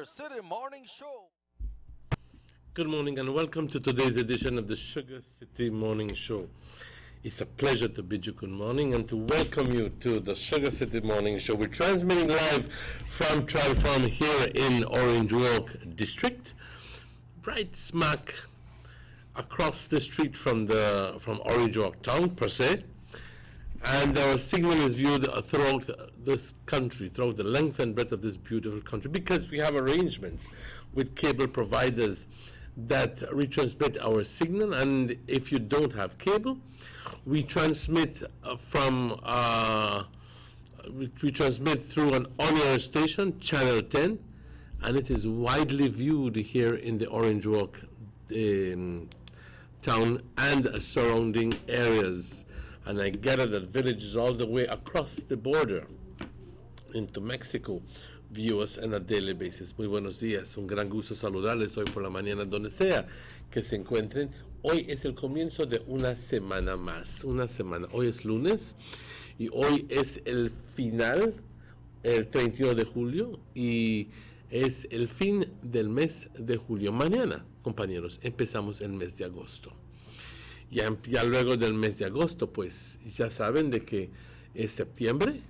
Sugar City Morning Show. Good morning and welcome to today's edition of the Sugar City Morning Show. It's a pleasure to bid you good morning and to welcome you to the Sugar City Morning Show. We're transmitting live from Trial Farm here in Orange Walk District, right smack across the street from Orange Walk Town per se. And our signal is viewed throughout this country, throughout the length and breadth of this beautiful country, because we have arrangements with cable providers that retransmit our signal. And if you don't have cable, we transmit we transmit through an on-air station, Channel 10, and it is widely viewed here in the Orange Walk town and surrounding areas. And I gather that villages all the way across the border into Mexico view us on a daily basis. Muy buenos días, un gran gusto saludarles hoy por la mañana donde sea que se encuentren. Hoy es el comienzo de una semana más, Hoy es lunes y hoy es el final, el 31 de julio, y es el fin del mes de julio. Mañana, compañeros, empezamos el mes de agosto. Ya luego del mes de agosto, pues ya saben de que es septiembre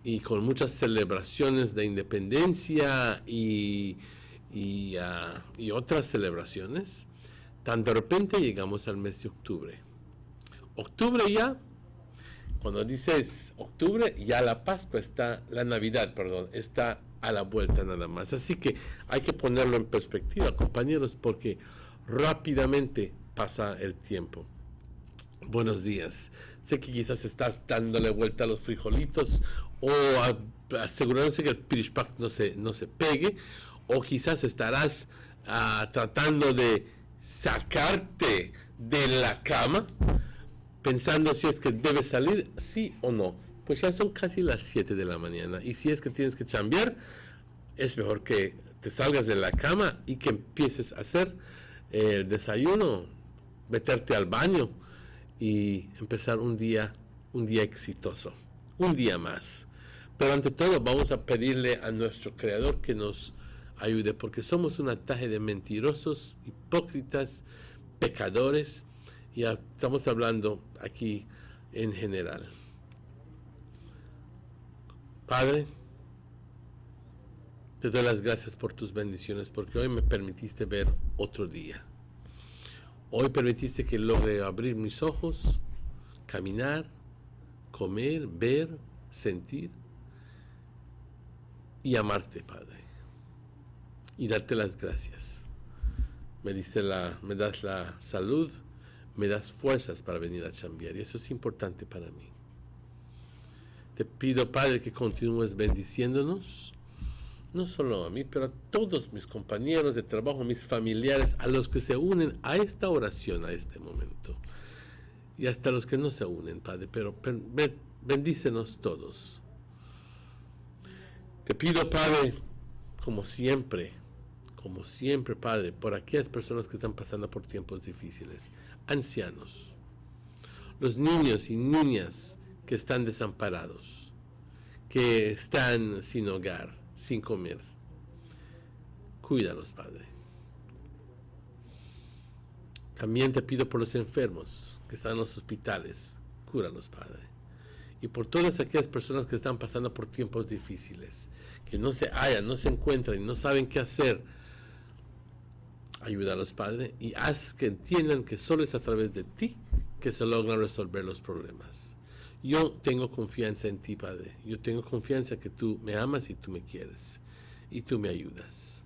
y con muchas celebraciones de independencia y otras celebraciones. Tan de repente llegamos al mes de octubre. Octubre ya, cuando dices octubre, ya la Navidad, está a la vuelta nada más. Así que hay que ponerlo en perspectiva, compañeros, porque rápidamente pasa el tiempo. Buenos días. Sé que quizás estás dándole vuelta a los frijolitos o asegurándose que el pirishpak no se pegue, o quizás estarás tratando de sacarte de la cama pensando si es que debes salir, sí o no. Pues ya son casi las 7 de la mañana, y si es que tienes que chambear, es mejor que te salgas de la cama y que empieces a hacer el desayuno, meterte al baño y empezar un día exitoso, un día más. Pero ante todo vamos a pedirle a nuestro Creador que nos ayude, porque somos un ataje de mentirosos, hipócritas, pecadores, y estamos hablando aquí en general. Padre, te doy las gracias por tus bendiciones, porque hoy me permitiste ver otro día. Hoy permitiste que logre abrir mis ojos, caminar, comer, ver, sentir y amarte, Padre. Y darte las gracias. Me das la salud, me das fuerzas para venir a chambear, y eso es importante para mí. Te pido, Padre, que continúes bendiciéndonos, no solo a mí, pero a todos mis compañeros de trabajo, mis familiares, a los que se unen a esta oración, a este momento, y hasta los que no se unen, Padre, pero bendícenos todos. Te pido, Padre, como siempre, Padre, por aquellas personas que están pasando por tiempos difíciles, ancianos, los niños y niñas que están desamparados, que están sin hogar, sin comer. Cuídalos, Padre. También te pido por los enfermos que están en los hospitales. Cúralos, Padre. Y por todas aquellas personas que están pasando por tiempos difíciles, que no se hallan, no se encuentran y no saben qué hacer. Ayúdalos, Padre, y haz que entiendan que solo es a través de ti que se logran resolver los problemas. Yo tengo confianza en ti, Padre. Yo tengo confianza que tú me amas y tú me quieres. Y tú me ayudas.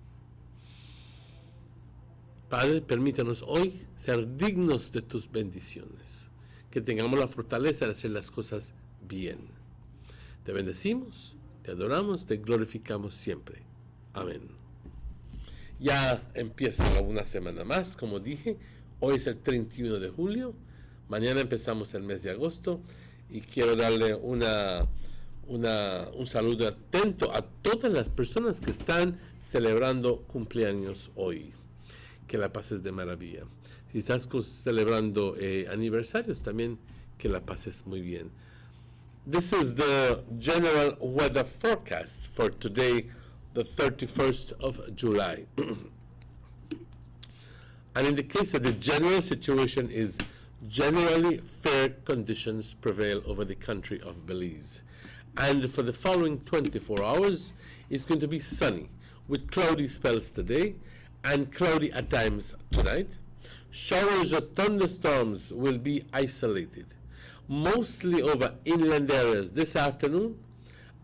Padre, permítanos hoy ser dignos de tus bendiciones. Que tengamos la fortaleza de hacer las cosas bien. Te bendecimos, te adoramos, te glorificamos siempre. Amén. Ya empieza una semana más, como dije. Hoy es el 31 de julio. Mañana empezamos el mes de agosto. Y quiero darle un saludo atento a todas las personas que están celebrando cumpleaños hoy. Que la pases de maravilla. Si estás celebrando aniversarios, también que la pases muy bien. This is the general weather forecast for today, the 31st of July. And in the case that the general situation is generally fair conditions prevail over the country of Belize. And for the following 24 hours, it's going to be sunny with cloudy spells today and cloudy at times tonight. Showers or thunderstorms will be isolated, mostly over inland areas this afternoon,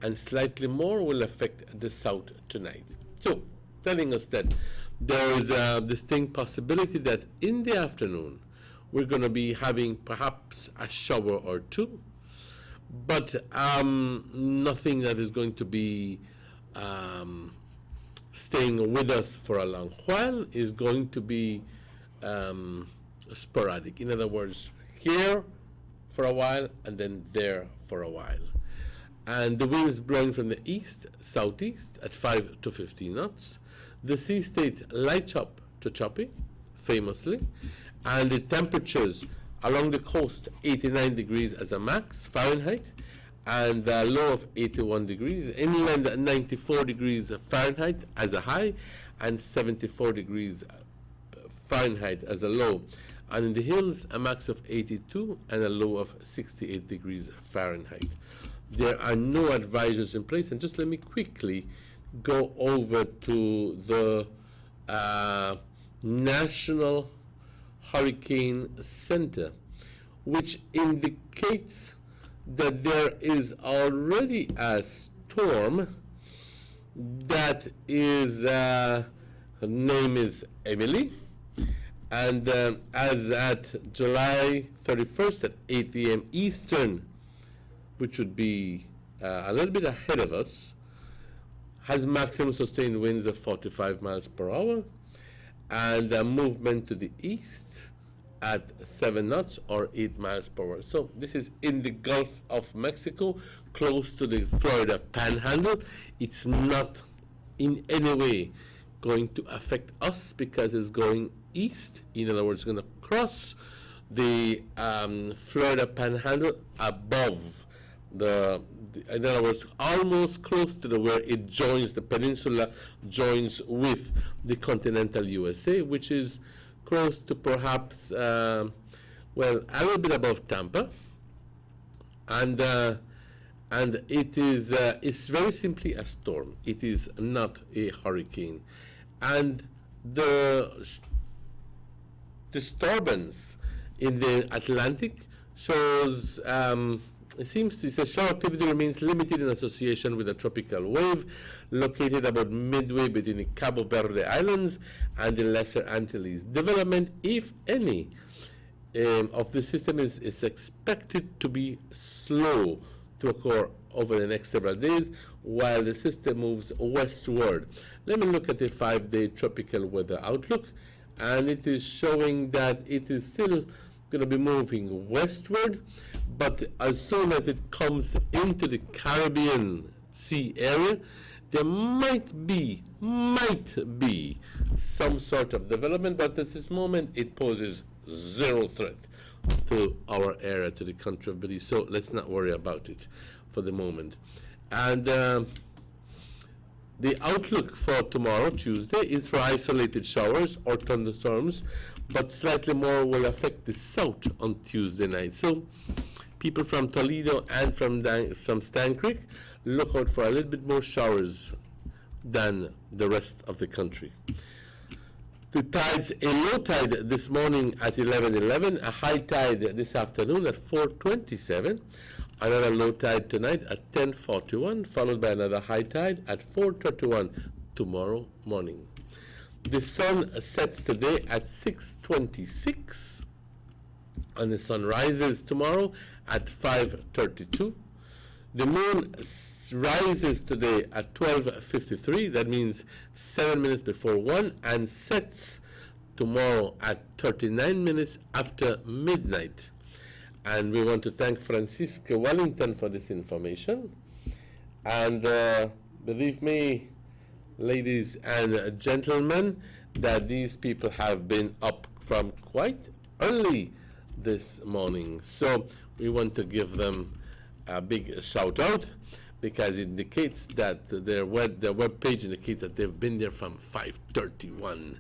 and slightly more will affect the south tonight. So, telling us that there is a distinct possibility that in the afternoon we're going to be having perhaps a shower or two, but nothing that is going to be staying with us for a long while. Is going to be sporadic. In other words, here for a while and then there for a while. And the wind is blowing from the east, southeast at 5 to 15 knots. The sea stayed light chop to choppy, famously, and the temperatures along the coast 89 degrees as a max Fahrenheit, and a low of 81 degrees. Inland 94 degrees Fahrenheit as a high, and 74 degrees Fahrenheit as a low. And in the hills, a max of 82 and a low of 68 degrees Fahrenheit. There are no advisors in place. And just let me quickly go over to the National Hurricane Center, which indicates that there is already a storm that is, her name is Emily, and as at July 31st at 8 a.m. Eastern, which would be a little bit ahead of us, has maximum sustained winds of 45 miles per hour, and a movement to the east at 7 knots or 8 miles per hour. So this is in the Gulf of Mexico, close to the Florida Panhandle. It's not in any way going to affect us because it's going east. In other words, it's going to cross the Florida Panhandle above in other words, almost close to where it joins, the peninsula joins with the continental USA, which is close to perhaps, well, a little bit above Tampa. And it is, it's very simply a storm. It is not a hurricane. And the disturbance in the Atlantic shows, it seems to say shower activity remains limited in association with a tropical wave located about midway between the Cabo Verde Islands and the Lesser Antilles. Development, if any, of the system is expected to be slow to occur over the next several days while the system moves westward. Let me look at the 5-day tropical weather outlook, and it is showing that it is still going to be moving westward, but as soon as it comes into the Caribbean Sea area, there might be some sort of development, but at this moment it poses zero threat to our area, to the country of Belize. So let's not worry about it for the moment. And the outlook for tomorrow, Tuesday, is for isolated showers or thunderstorms, but slightly more will affect the south on Tuesday night. So people from Toledo and from Stan Creek, look out for a little bit more showers than the rest of the country. The tides, a low tide this morning at 11:11, a high tide this afternoon at 4:27, another low tide tonight at 10:41, followed by another high tide at 4:31 tomorrow morning. The sun sets today at 6:26, and the sun rises tomorrow at 5:32. The moon rises today at 12:53, that means 7 minutes before 1, and sets tomorrow at 39 minutes after midnight. And we want to thank Francisca Wellington for this information. And believe me, ladies and gentlemen, that these people have been up from quite early this morning. So we want to give them a big shout out, because it indicates that their web page indicates that they've been there from 5:31.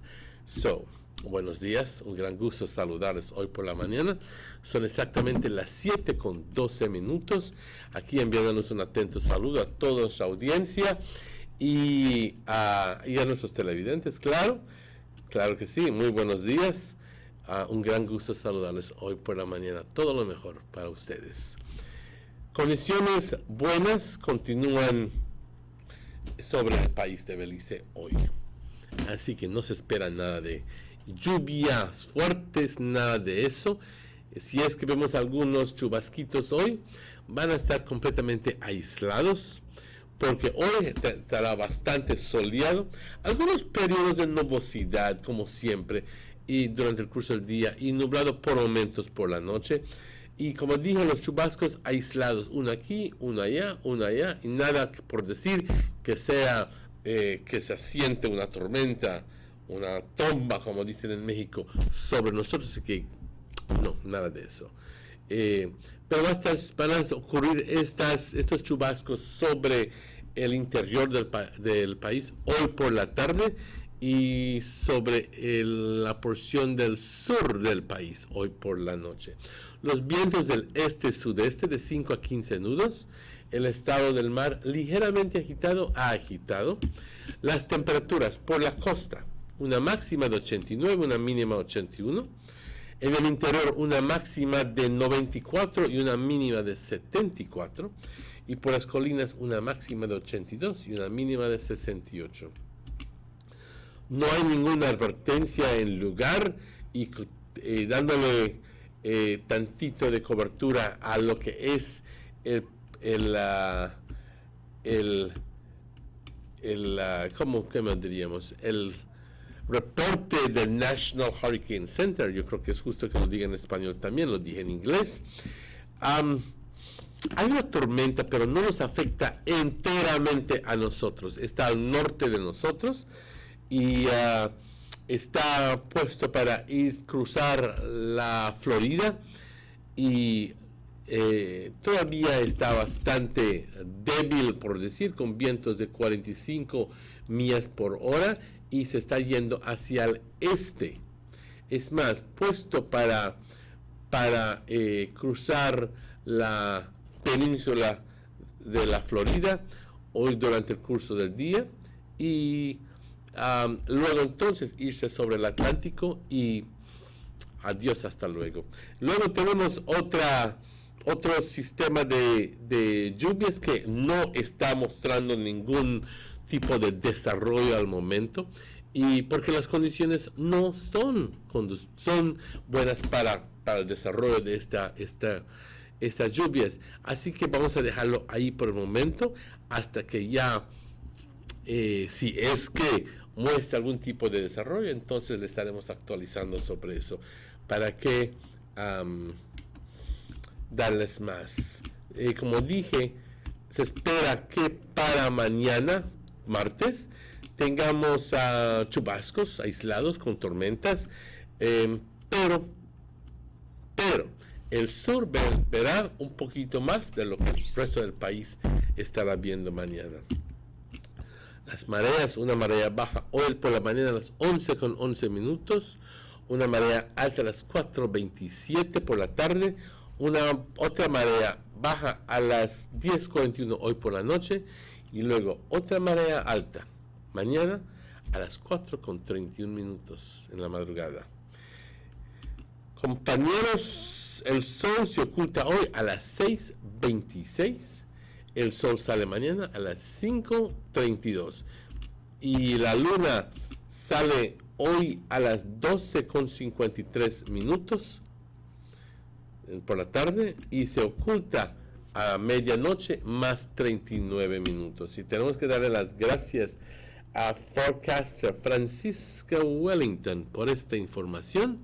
So, buenos días, un gran gusto saludarles hoy por la mañana. Son exactamente las 7:12. Aquí enviándonos un atento saludo a toda nuestra audiencia y a nuestros televidentes, claro que sí, muy buenos días. Un gran gusto saludarles hoy por la mañana. Todo lo mejor para ustedes. Condiciones buenas continúan sobre el país de Belice hoy. Así que no se espera nada de lluvias fuertes, nada de eso. Si es que vemos algunos chubasquitos hoy, van a estar completamente aislados, porque hoy estará bastante soleado. Algunos periodos de nubosidad, como siempre, y durante el curso del día, y nublado por momentos por la noche. Y como dije, los chubascos aislados, uno aquí, uno allá, y nada por decir que sea que se asiente una tormenta, una tomba, como dicen en México, sobre nosotros, que no, nada de eso. Pero van a ocurrir estos chubascos sobre el interior del país hoy por la tarde y sobre la porción del sur del país hoy por la noche. Los vientos del este-sudeste de 5 a 15 nudos. El estado del mar ligeramente agitado a agitado. Las temperaturas por la costa, una máxima de 89, una mínima de 81. En el interior, una máxima de 94 y una mínima de 74. Y por las colinas, una máxima de 82 y una mínima de 68. No hay ninguna advertencia en lugar y dándole tantito de cobertura a lo que es ¿cómo diríamos? El reporte del National Hurricane Center. Yo creo que es justo que lo diga en español también, lo dije en inglés. Hay una tormenta, pero no nos afecta enteramente a nosotros. Está al norte de nosotros y está puesto para cruzar la Florida y todavía está bastante débil, por decir, con vientos de 45 millas por hora y se está yendo hacia el este. Es más, puesto para cruzar la península de la Florida hoy durante el curso del día y luego entonces irse sobre el Atlántico y adiós, hasta luego. Luego tenemos otro sistema de lluvias que no está mostrando ningún tipo de desarrollo al momento y porque las condiciones no son buenas para el desarrollo de estas lluvias. Así que vamos a dejarlo ahí por el momento hasta que ya, si es que muestra algún tipo de desarrollo, entonces le estaremos actualizando sobre eso para que darles más. Como dije, se espera que para mañana, martes, tengamos chubascos aislados con tormentas, pero el sur verá un poquito más de lo que el resto del país estará viendo mañana. Las mareas, una marea baja hoy por la mañana a las 11:11, una marea alta a las 4:27 por la tarde, otra marea baja a las 10:41 hoy por la noche y luego otra marea alta mañana a las 4:31 en la madrugada. Compañeros, el sol se oculta hoy a las 6:26. El sol sale mañana a las 5:32 y la luna sale hoy a las 12:53 por la tarde y se oculta a medianoche más 39 minutos. Y tenemos que darle las gracias a forecaster Francisca Wellington por esta información.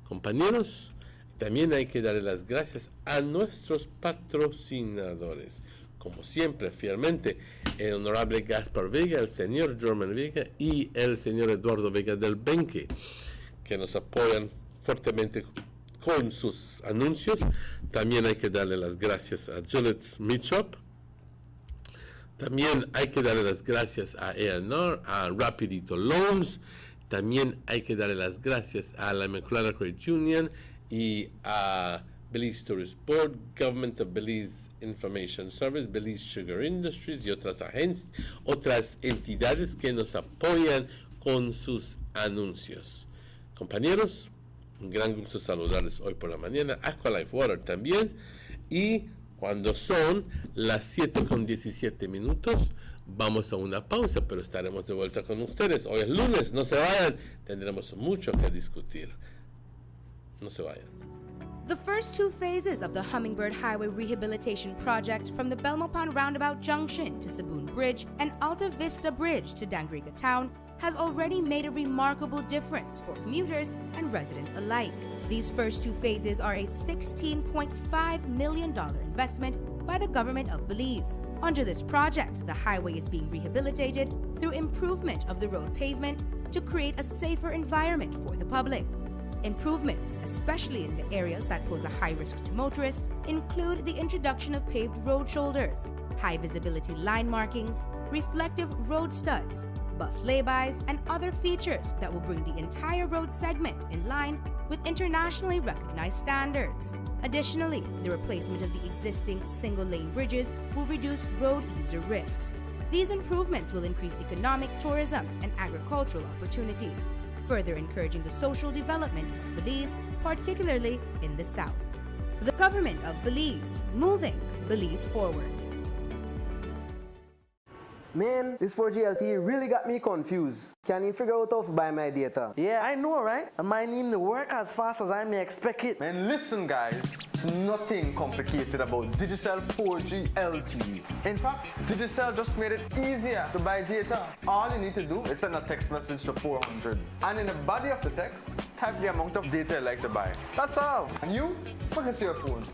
Compañeros, también hay que darle las gracias a nuestros patrocinadores. Como siempre, fielmente, el honorable Gaspar Vega, el señor Germán Vega y el señor Eduardo Vega del Benque, que nos apoyan fuertemente con sus anuncios. También hay que darle las gracias a Juliet Smith Shop, También hay que darle las gracias a EANOR, a Rapidito Loans. También hay que darle las gracias a la Immaculada Credit Union y a Belize Tourist Board, Government of Belize Information Service, Belize Sugar Industries y otras entidades que nos apoyan con sus anuncios. Compañeros, un gran gusto saludarles hoy por la mañana. Aqualife Water también. Y cuando son las 7:17, vamos a una pausa, pero estaremos de vuelta con ustedes. Hoy es lunes, no se vayan, tendremos mucho que discutir. No se vayan. The first two phases of the Hummingbird Highway Rehabilitation Project from the Belmopan Roundabout Junction to Saboon Bridge and Alta Vista Bridge to Dangriga Town has already made a remarkable difference for commuters and residents alike. These first two phases are a $16.5 million investment by the government of Belize. Under this project, the highway is being rehabilitated through improvement of the road pavement to create a safer environment for the public. Improvements, especially in the areas that pose a high risk to motorists, include the introduction of paved road shoulders, high visibility line markings, reflective road studs, bus laybys, and other features that will bring the entire road segment in line with internationally recognized standards. Additionally, the replacement of the existing single-lane bridges will reduce road user risks. These improvements will increase economic, tourism, and agricultural opportunities, further encouraging the social development of Belize, particularly in the south. The government of Belize, moving Belize forward. Man, this 4G LTE really got me confused. Can you figure out how to buy my data? Yeah, I know, right? And my name to work as fast as I may expect it. Man, listen guys, it's nothing complicated about Digicel 4G LTE. In fact, Digicel just made it easier to buy data. All you need to do is send a text message to 400. And in the body of the text, type the amount of data you like to buy. That's all. And you, focus your phone.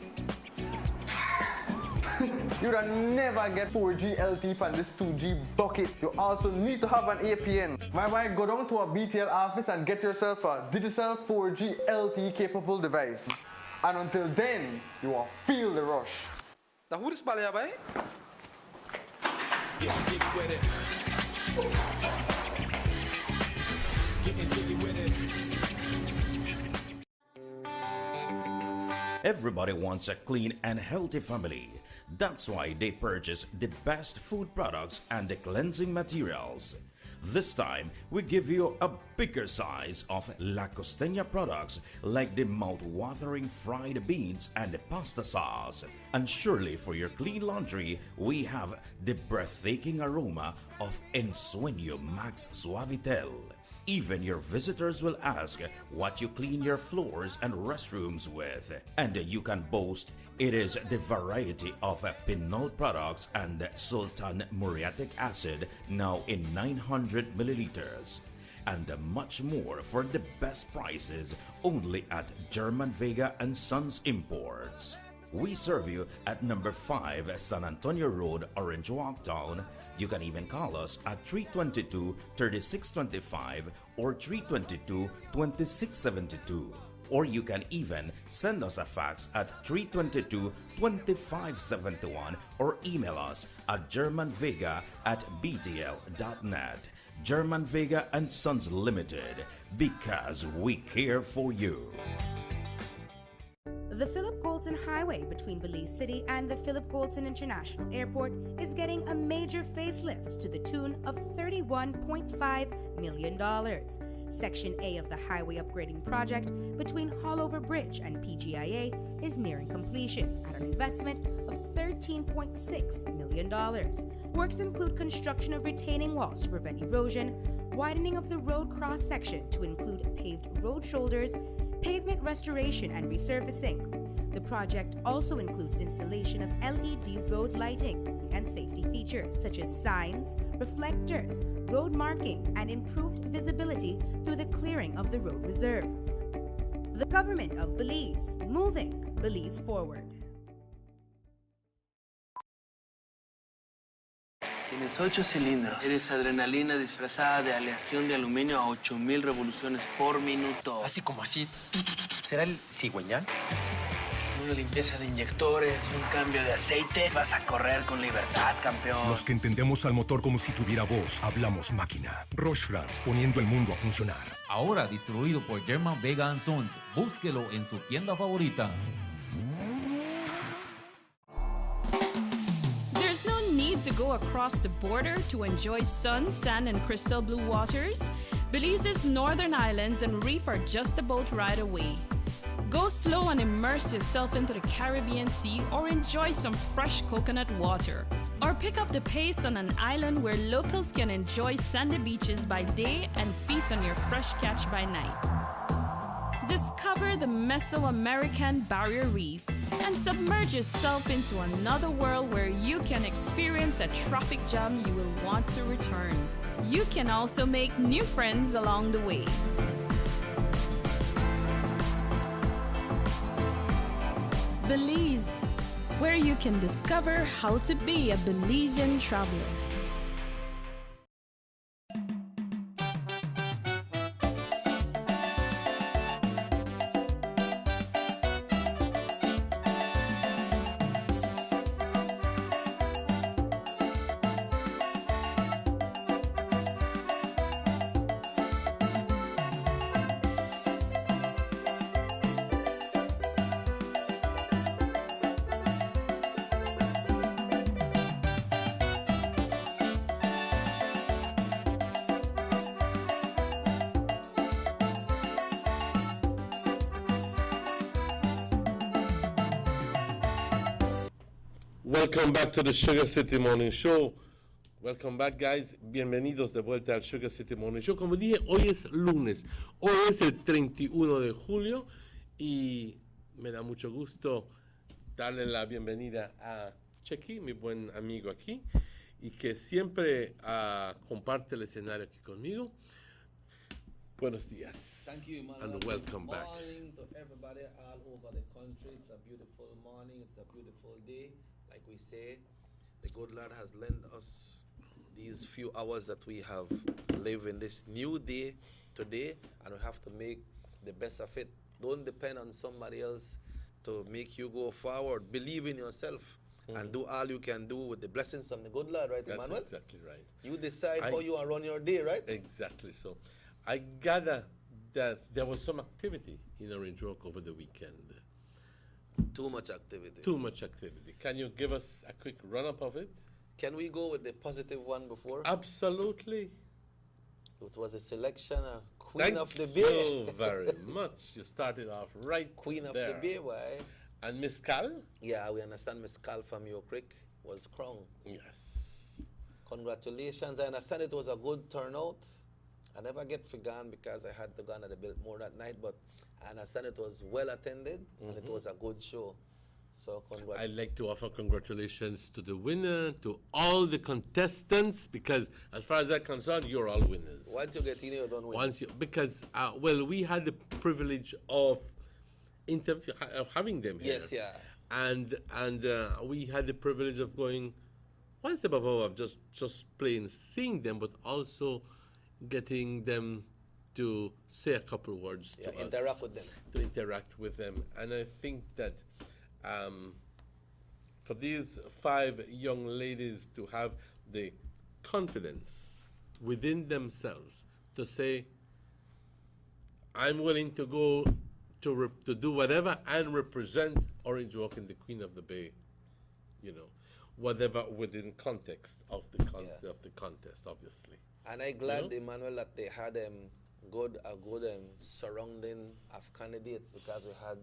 You'd never get 4G LTE from this 2G bucket. You also need to have an APN. My go down to a BTL office and get yourself a Digicel 4G LTE capable device. And until then, you will feel the rush. Now who this bally by? Getting jiggy with it. Getting jiggy with it. Everybody wants a clean and healthy family. That's why they purchase the best food products and the cleansing materials. This time, we give you a bigger size of La Costeña products like the mouth-watering fried beans and the pasta sauce. And surely for your clean laundry, we have the breathtaking aroma of Ensueño Max Suavitel. Even your visitors will ask what you clean your floors and restrooms with. And you can boast it is the variety of Pinol products and Sultan muriatic acid now in 900 milliliters. And much more for the best prices only at German Vega and Sons Imports. We serve you at number 5 San Antonio Road, Orange Walk Town. You can even call us at 322-3625 or 322-2672. Or you can even send us a fax at 322-2571 or email us at germanvega@btl.net. German Vega and Sons Limited, because we care for you. The Philip Goulton Highway between Belize City and the Philip Goulton International Airport is getting a major facelift to the tune of $31.5 million. Section A of the highway upgrading project between Haulover Bridge and PGIA is nearing completion at an investment of $13.6 million. Works include construction of retaining walls to prevent erosion, widening of the road cross-section to include paved road shoulders, pavement restoration and resurfacing. The project also includes installation of LED road lighting and safety features such as signs, reflectors, road marking, and improved visibility through the clearing of the road reserve. The government of Belize, moving Belize forward. Tienes 8 cilindros. Eres adrenalina disfrazada de aleación de aluminio a 8000 revoluciones por minuto. Así como así. ¿Será el cigüeñal? una limpieza de inyectores y un cambio de aceite, vas a correr con libertad, campeón. Los que entendemos al motor como si tuviera voz, hablamos máquina. Roche France, poniendo el mundo a funcionar. Ahora distribuido por German Vega & Sons. Búsquelo en su tienda favorita. There's no need to go across the border to enjoy sun, sand, and crystal blue waters. Belize's northern islands and reef are just about right away. Go slow and immerse yourself into the Caribbean Sea or enjoy some fresh coconut water. Or pick up the pace on an island where locals can enjoy sandy beaches by day and feast on your fresh catch by night. Discover the Mesoamerican Barrier Reef and submerge yourself into another world where you can experience a traffic jam you will want to return. You can also make new friends along the way. Belize, where you can discover how to be a Belizean traveler. Welcome back to the Sugar City Morning Show. Welcome back, guys. Bienvenidos de vuelta al Sugar City Morning Show. Como dije, hoy es lunes. Hoy es el 31 de julio y me da mucho gusto darle la bienvenida a Chequi, mi buen amigo aquí, y que siempre comparte el escenario aquí conmigo. Buenos días. Thank you, Emmanuel. And welcome Good back. morning to everybody all over the country. It's a beautiful morning. It's a beautiful day. Like we say, the good Lord has lent us these few hours that we have lived in this new day today, and we have to make the best of it. Don't depend on somebody else to make you go forward. Believe in yourself and do all you can do with the blessings from the good Lord, right, That's Emmanuel? exactly right. You decide how you want to run your day, right? Exactly. So I gather that there was some activity in Orange Rock over the weekend. Too much activity. Too much activity. Can you give us a quick run-up of it? Can we go with the positive one before? Absolutely. It was a selection of Queen Thank of the Bay. you very much. You started off right Queen of there. the Bay, why? And Miss Cal? Yeah, we understand Miss Cal from Yo Creek was crowned. Yes. Congratulations. I understand it was a good turnout. I never get forgotten because I had to go on the Biltmore that night, but I understand it was well attended and it was a good show. So I'd like to offer congratulations to the winner, to all the contestants, because as far as I'm concerned, you're all winners. Once you get in, you don't win. Because well, we had the privilege of having them here. Yes, yeah. And we had the privilege of going once above all of just plain seeing them, but also getting them to say a couple words to us. Interact with them. To interact with them. And I think that for these 5 young ladies to have the confidence within themselves to say, I'm willing to go to do whatever and represent Orange Walk and the Queen of the Bay, whatever within context of the contest, obviously. And I'm glad, Emmanuel, that they had a good surrounding of candidates, because we had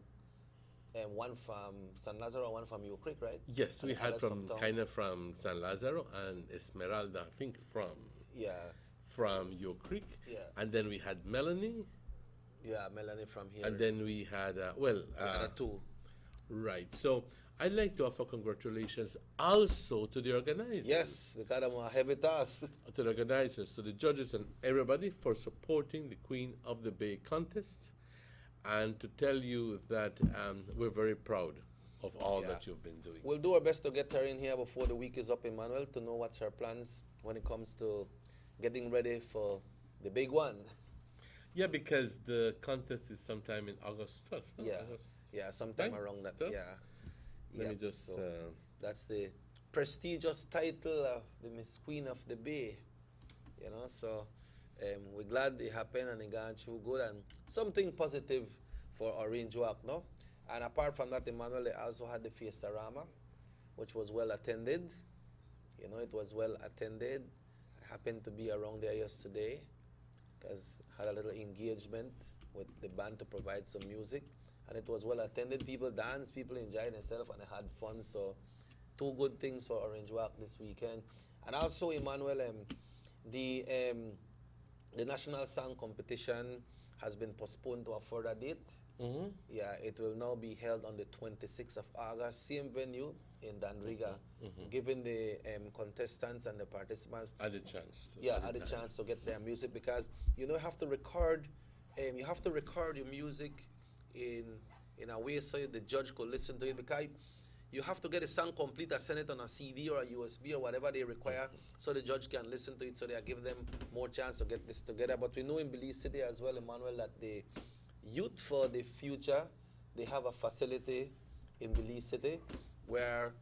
one from San Lazaro, one from Yo Creek, right? Yes, we and had from from San Lazaro and Esmeralda, I think from Yo Creek. Yeah. And then we had Melanie. Yeah, Melanie from here. And then we had, we had 2. Right. So I'd like to offer congratulations also to the organizers. Yes, because I'm a heavy task. To the organizers, to the judges and everybody for supporting the Queen of the Bay contest, and to tell you that we're very proud of all that you've been doing. We'll do our best to get her in here before the week is up, Emmanuel, to know what's her plans when it comes to getting ready for the big one. Yeah, because the contest is sometime in August 12th. No? Yeah. August. Yeah, sometime Right. around that. So, Yeah. Let me Yep, just. so that's the prestigious title of the Miss Queen of the Bay. You know, so we're glad it happened and it gone through good and something positive for Orange Walk, no? And apart from that, Emmanuel, they also had the Fiestarama, which was well attended. You know, it was well attended. I happened to be around there yesterday because had a little engagement with the band to provide some music, and it was well attended. People danced, people enjoyed themselves, and they had fun. So, two good things for Orange Walk this weekend. And also, Emmanuel, the national song competition has been postponed to a further date. Mm-hmm. Yeah, it will now be held on the 26th of August, same venue in Dandriga, giving the contestants and the participants Had a chance. had a chance to get their music, because you have to record your music in a way so the judge could listen to it, because you have to get a song complete and send it on a CD or a USB or whatever they require, so the judge can listen to it, so they give them more chance to get this together. But we know in Belize City as well, Emmanuel, that the Youth for the Future, they have a facility in Belize City where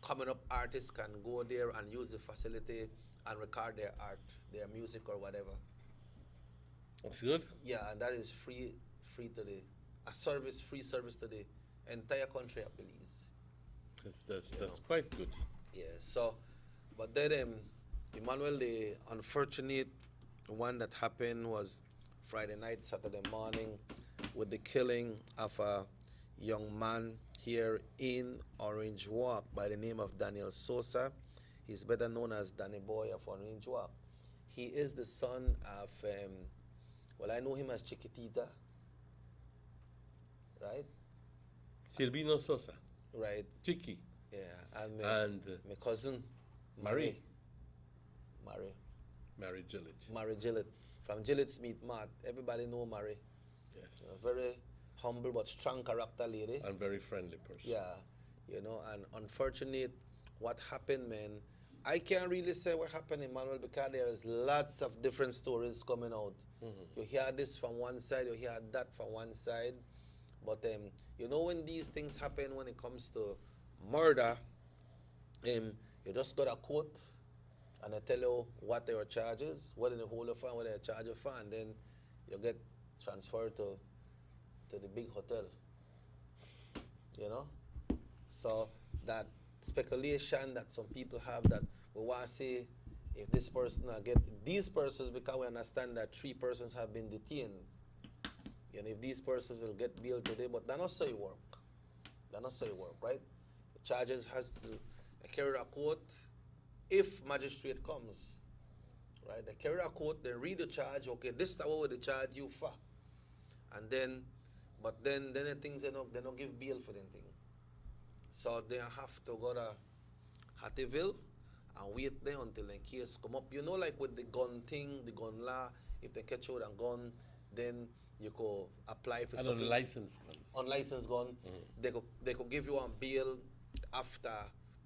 coming up artists can go there and use the facility and record their art, their music or whatever. That's good. Yeah, and that is free to the free service to the entire country of Belize. That's quite good. Yeah. So, but then Emmanuel, the unfortunate one that happened was Friday night, Saturday morning, with the killing of a young man here in Orange Walk by the name of Daniel Sosa. He's better known as Danny Boy of Orange Walk. He is the son of, I know him as Chiquitita, right? Silvino Sosa. Right. Chiqui. Yeah, and my uh, cousin, Marie. Marie Gillett. Marie Gillett. From Gillett's Meat Mart. Everybody know Marie. Yes. A very humble but strong character lady. And very friendly person. Yeah, and unfortunate what happened, man. I can't really say what happened, Emmanuel, because there's lots of different stories coming out. You hear this from one side, you hear that from one side. But when these things happen, when it comes to murder, you just got a court and they tell you what their charges, what they hold you for, what they charge you for, and then you get transferred to the big hotel. So that speculation that some people have, that we want to see if this person get these persons, because we understand that 3 persons have been detained. If these persons will get bail today, but that's not so it work. That's not so it work, right? The charges has to carry a court if magistrate comes, right? They carry a court, they read the charge, okay, this is what they charge you for. And then, but then the things they don't give bail for them thing. So they have to go to Hattieville and wait there until the case come up. Like with the gun thing, the gun law, if they catch you with a gun, then you could apply for something. Unlicensed gun. Unlicensed gun. They could give you a bail after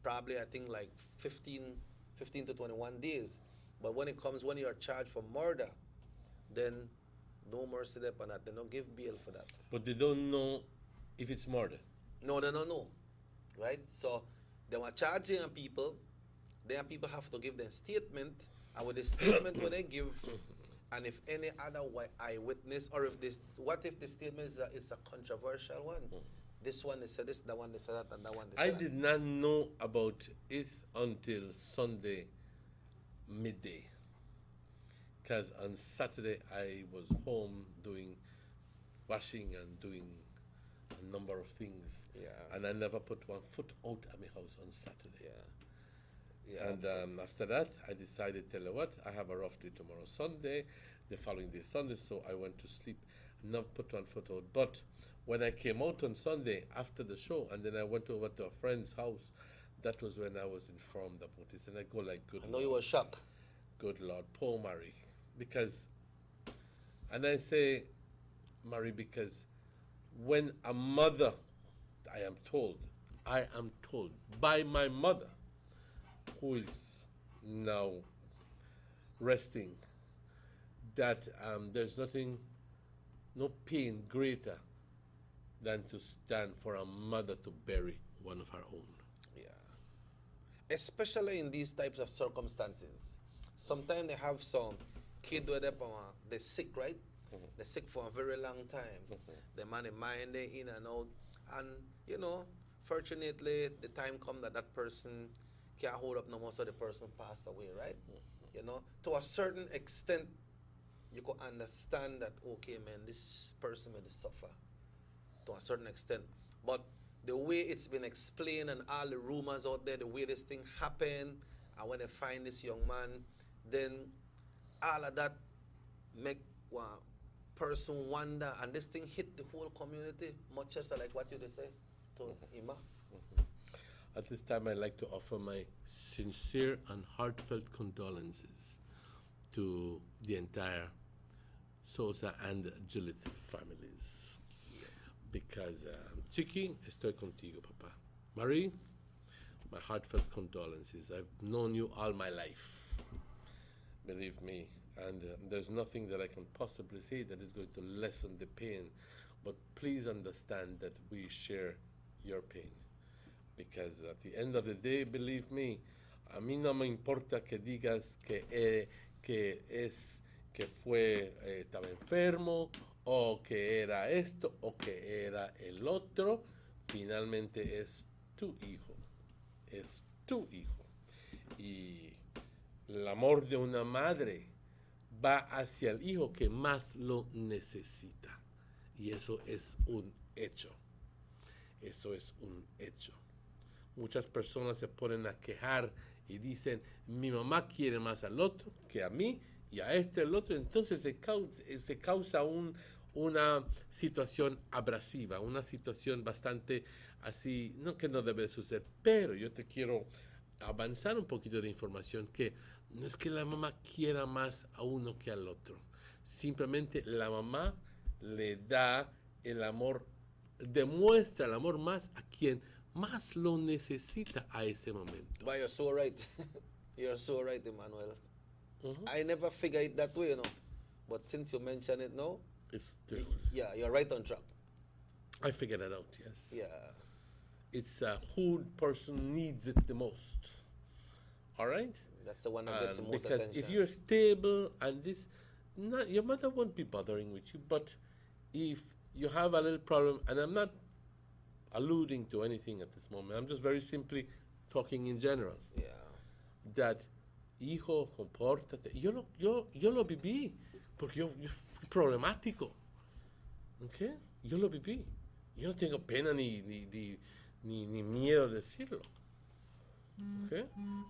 probably, I think, like 15 to 21 days. But when you're charged for murder, then no mercy there on that. They don't give bail for that. But they don't know if it's murder. No, they don't know. Right? So they were charging people. Then people have to give them statement. And with the statement what they give, and if any other eyewitness, or if what if the statement is a controversial one? This one they said this, that one they said that, and that one they said I did not know about it until Sunday midday. Because on Saturday I was home doing washing and doing a number of things. Yeah. And I never put one foot out of my house on Saturday. Yeah. And after that, I decided, tell you what, I have a rough day tomorrow, Sunday, the following day, Sunday, so I went to sleep, not put one foot out. But when I came out on Sunday after the show, and then I went over to a friend's house, that was when I was informed about this. And I go like, good I know you were shocked. Good Lord, poor Marie. Because, and I say, Marie, because when a mother, I am told by my mother, who is now resting, that there's no pain greater than to stand for a mother to bury one of her own. Yeah. Especially in these types of circumstances. Sometimes they have some kid where they're sick, right? They're sick for a very long time. The man in mind, they in and out. And, you know, fortunately, the time come that person can't hold up no more, so the person passed away, right? You know, to a certain extent, you could understand that, okay, man, this person may suffer to a certain extent. But the way it's been explained and all the rumors out there, the way this thing happened, and when they find this young man, then all of that make one person wonder, and this thing hit the whole community, much as like what you say to Ima. At this time, I'd like to offer my sincere and heartfelt condolences to the entire Sosa and Gillett families. Because, Chiqui, estoy contigo, papá. Marie, my heartfelt condolences. I've known you all my life, believe me, and there's nothing that I can possibly say that is going to lessen the pain. But please understand that we share your pain. Because at the end of the day, believe me, a mí no me importa que digas que estaba enfermo, o que era esto, o que era el otro. Finalmente es tu hijo. Es tu hijo. Y el amor de una madre va hacia el hijo que más lo necesita. Y eso es un hecho. Eso es un hecho. Muchas personas se ponen a quejar y dicen, mi mamá quiere más al otro que a mí y a este el otro. Entonces se causa una situación abrasiva, una situación bastante así, no que no debe suceder, pero yo te quiero avanzar un poquito de información que no es que la mamá quiera más a uno que al otro. Simplemente la mamá le da el amor, demuestra el amor más a quien más lo necesita a ese momento. But you're so right. You're so right, Emmanuel. I never figured it that way, you know. But since you mention it now, yeah, you're right on track. I figured that out, yes. Yeah. It's who person needs it the most. All right? That's the one that gets the most because attention. if you're stable and this, your mother won't be bothering with you. But if you have a little problem, and I'm not alluding to anything at this moment, I'm just very simply talking in general. Yeah. That, hijo, compórtate. Yo lo viví, porque yo fui problemático. ¿Okay? Yo lo viví. Yo no tengo pena ni miedo de decirlo. ¿Okay?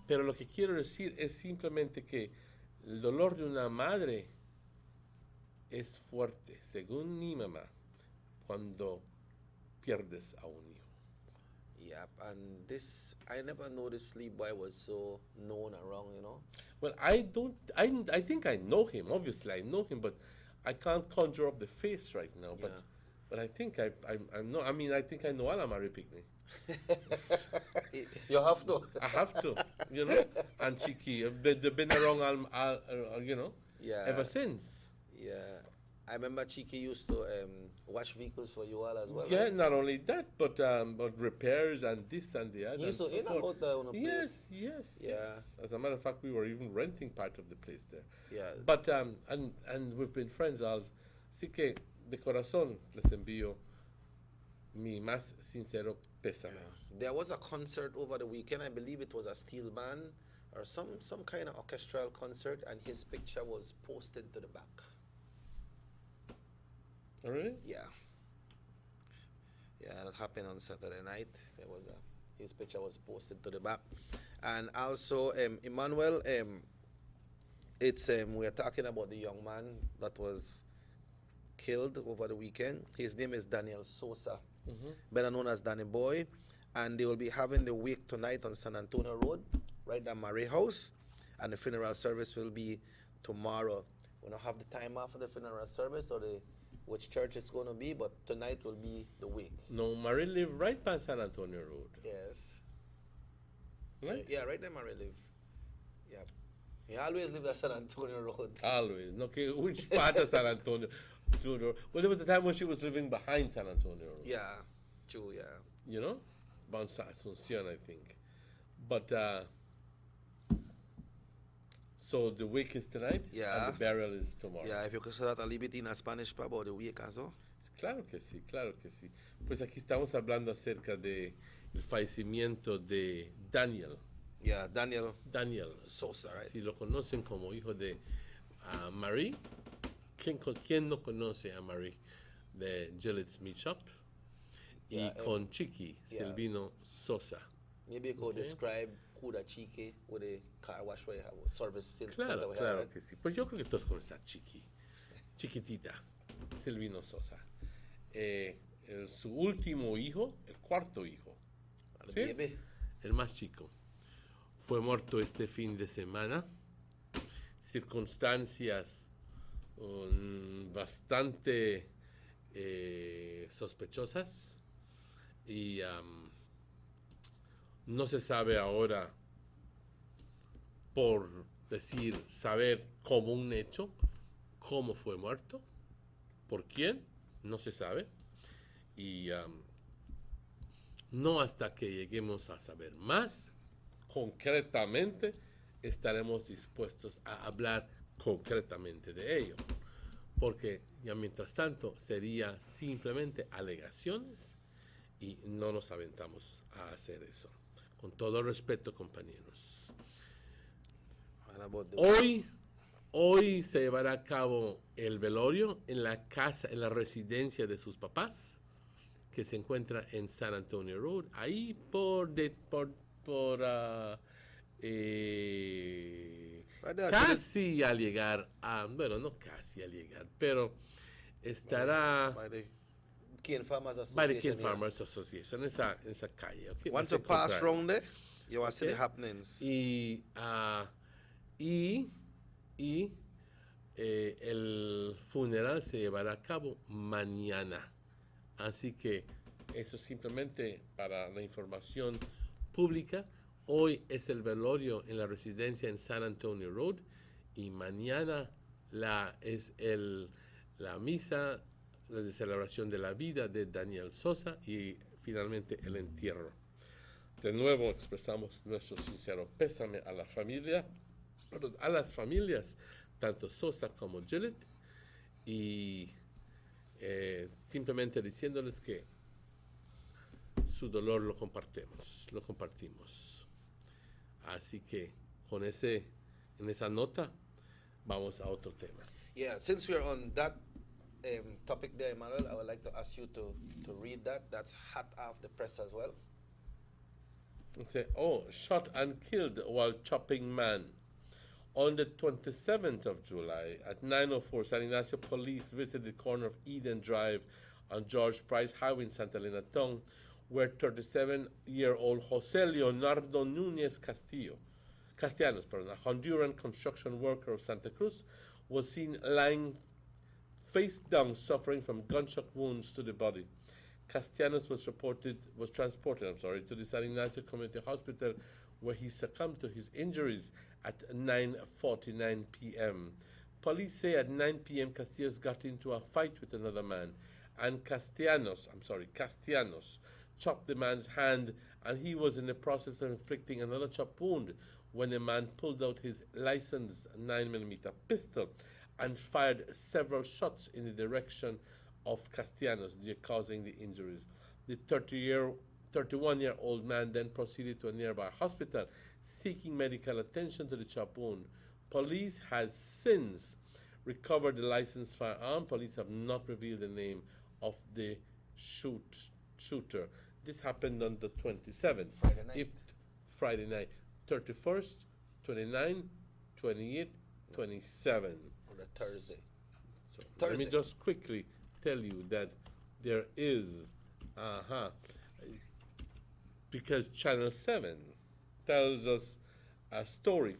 Pero lo que quiero decir es simplemente que el dolor de una madre es fuerte, según mi mamá, cuando pierdes a un hijo. Yeah, and this, I never know this sleep boy was so known around, you know. Well, I think I know him. Obviously, I know him, but I can't conjure up the face right now. Yeah. But I think I know. I mean, I think I know Alamari Picnic. You have to. I have to, you know. And Chiqui, they've been around, you know, Yeah. ever since. Yeah. I remember Chiki used to wash vehicles for you all as well. Yeah, right? not only that, but repairs and this and the other. He used to in and out there on a place. Yes. Yeah. Yes. As a matter of fact, we were even renting part of the place there. Yeah. But and we've been friends all. Así que de corazón les envío mi más sincero pésame. There was a concert over the weekend. I believe it was a steel band or some kind of orchestral concert, and his picture was posted to the back. Oh, really? Yeah. Yeah, that happened on Saturday night. There was his picture was posted to the back, and also Emmanuel. It's we are talking about the young man that was killed over the weekend. His name is Daniel Sosa, better known as Danny Boy, and they will be having the wake tonight on San Antonio Road, right at Murray House, and the funeral service will be tomorrow. We don't have the time after the funeral service or which church it's going to be, but tonight will be the wake. No, Marie live right by San Antonio Road. Yes. Right? Yeah, right there Marie live. Yeah. He always lived at San Antonio Road. Always. No, which part of San Antonio? Well, there was a time when she was living behind San Antonio Road. Yeah, true, yeah. You know, around Asuncion, I think. But so the wake is tonight, Yeah. and the burial is tomorrow. Yeah, if you could say that a little bit in Spanish about the week also. Claro que sí, claro que sí. Pues aquí estamos hablando acerca de el fallecimiento de Daniel. Yeah, Daniel Sosa, right? Si lo conocen como hijo de Marie. ¿Quién no conoce a Marie? De Gillette Smith Shop. Yeah, y con Chiqui, yeah. Silvino Sosa. Maybe you could Okay. describe who the Chiqui with the car wash where you have a service center Claro, we have, claro right? que sí. Pues yo creo que todos conocen a Chiqui. Chiquitita, Silvino Sosa. Su último hijo, el cuarto hijo, ¿sí? Baby. El más chico, fue muerto este fin de semana. Circunstancias bastante sospechosas y no se sabe ahora, por saber como un hecho, cómo fue muerto, por quién, no se sabe. Y no hasta que lleguemos a saber más concretamente estaremos dispuestos a hablar concretamente de ello, porque ya mientras tanto sería simplemente alegaciones y no nos aventamos a hacer eso. Con todo respeto, compañeros. Hoy se llevará a cabo el velorio en la casa, en la residencia de sus papás, que se encuentra en San Antonio Road, ahí casi al llegar a, bueno, no casi al llegar, pero estará By the Cane Farmers Association. by the Cane here. Farmers Association, en esa calle. Okay, Once vas a you pass encontrar. round there, you will see Okay. the happenings. Y el funeral se llevará a cabo mañana. Así que eso simplemente para la información pública. Hoy es el velorio en la residencia en San Antonio Road y mañana es la misa de celebración de la vida de Daniel Sosa y finalmente el entierro. De nuevo expresamos nuestro sincero pésame a la familia, a las familias, tanto Sosa como Gillette, y simplemente diciéndoles que su dolor lo compartimos. Así que en esa nota vamos a otro tema. Yeah, since we're on that topic there, Emmanuel, I would like to ask you to read that. That's hot off the press as well. Say, shot and killed while chopping man. On the 27th of July at 9:04, San Ignacio police visited the corner of Eden Drive on George Price Highway in Santa Elena Town, where 37-year-old Jose Leonardo Núñez Castellanos, a Honduran construction worker of Santa Cruz, was seen lying face down, suffering from gunshot wounds to the body. Castellanos was transported to the San Ignacio Community Hospital, where he succumbed to his injuries at 9:49 p.m. Police say at 9 p.m. Castellanos got into a fight with another man, and Castellanos chopped the man's hand, and he was in the process of inflicting another chop wound when the man pulled out his licensed 9mm pistol and fired several shots in the direction of Castellanos, causing the injuries. The 31-year-old man then proceeded to a nearby hospital, seeking medical attention to the chop wound. Police has since recovered the licensed firearm. Police have not revealed the name of the shooter. This happened on the 27th. Friday night. 31st, 29th, 28th, 27th. On a Thursday. So let me just quickly tell you that there is, because Channel 7 tells us a story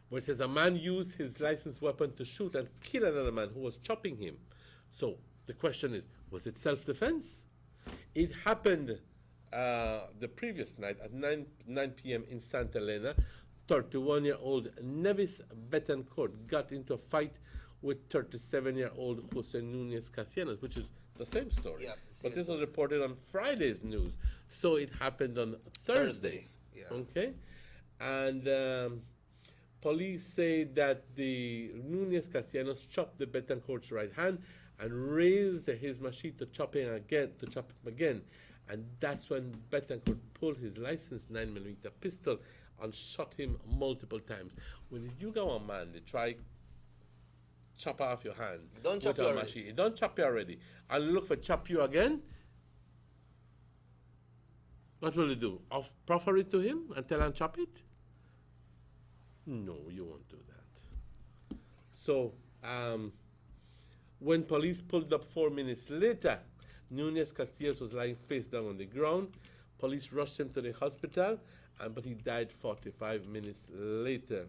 where it says a man used his licensed weapon to shoot and kill another man who was chopping him. So the question is, was it self-defense? It happened the previous night at 9 p.m. in Santa Elena. 31-year-old Nevis Betancourt got into a fight with 37-year-old Jose Nunez Castellanos, which is the same story. Yeah, but this same was reported on Friday's news, so it happened on Thursday. Yeah. Okay, and police say that the Nunez Castellanos chopped the Betancourt's right hand and raised his machete to chop him again, and that's when Betancourt pulled his licensed 9mm pistol and shot him multiple times. When you go a man, they try chop off your hand. Don't chop with you a already. machete. Don't chop you already. And look for chop you again. What will you do? Proffer it to him and tell him chop it? No, you won't do that. So, when police pulled up 4 minutes later, Nunez Castellanos was lying face down on the ground. Police rushed him to the hospital, but he died 45 minutes later.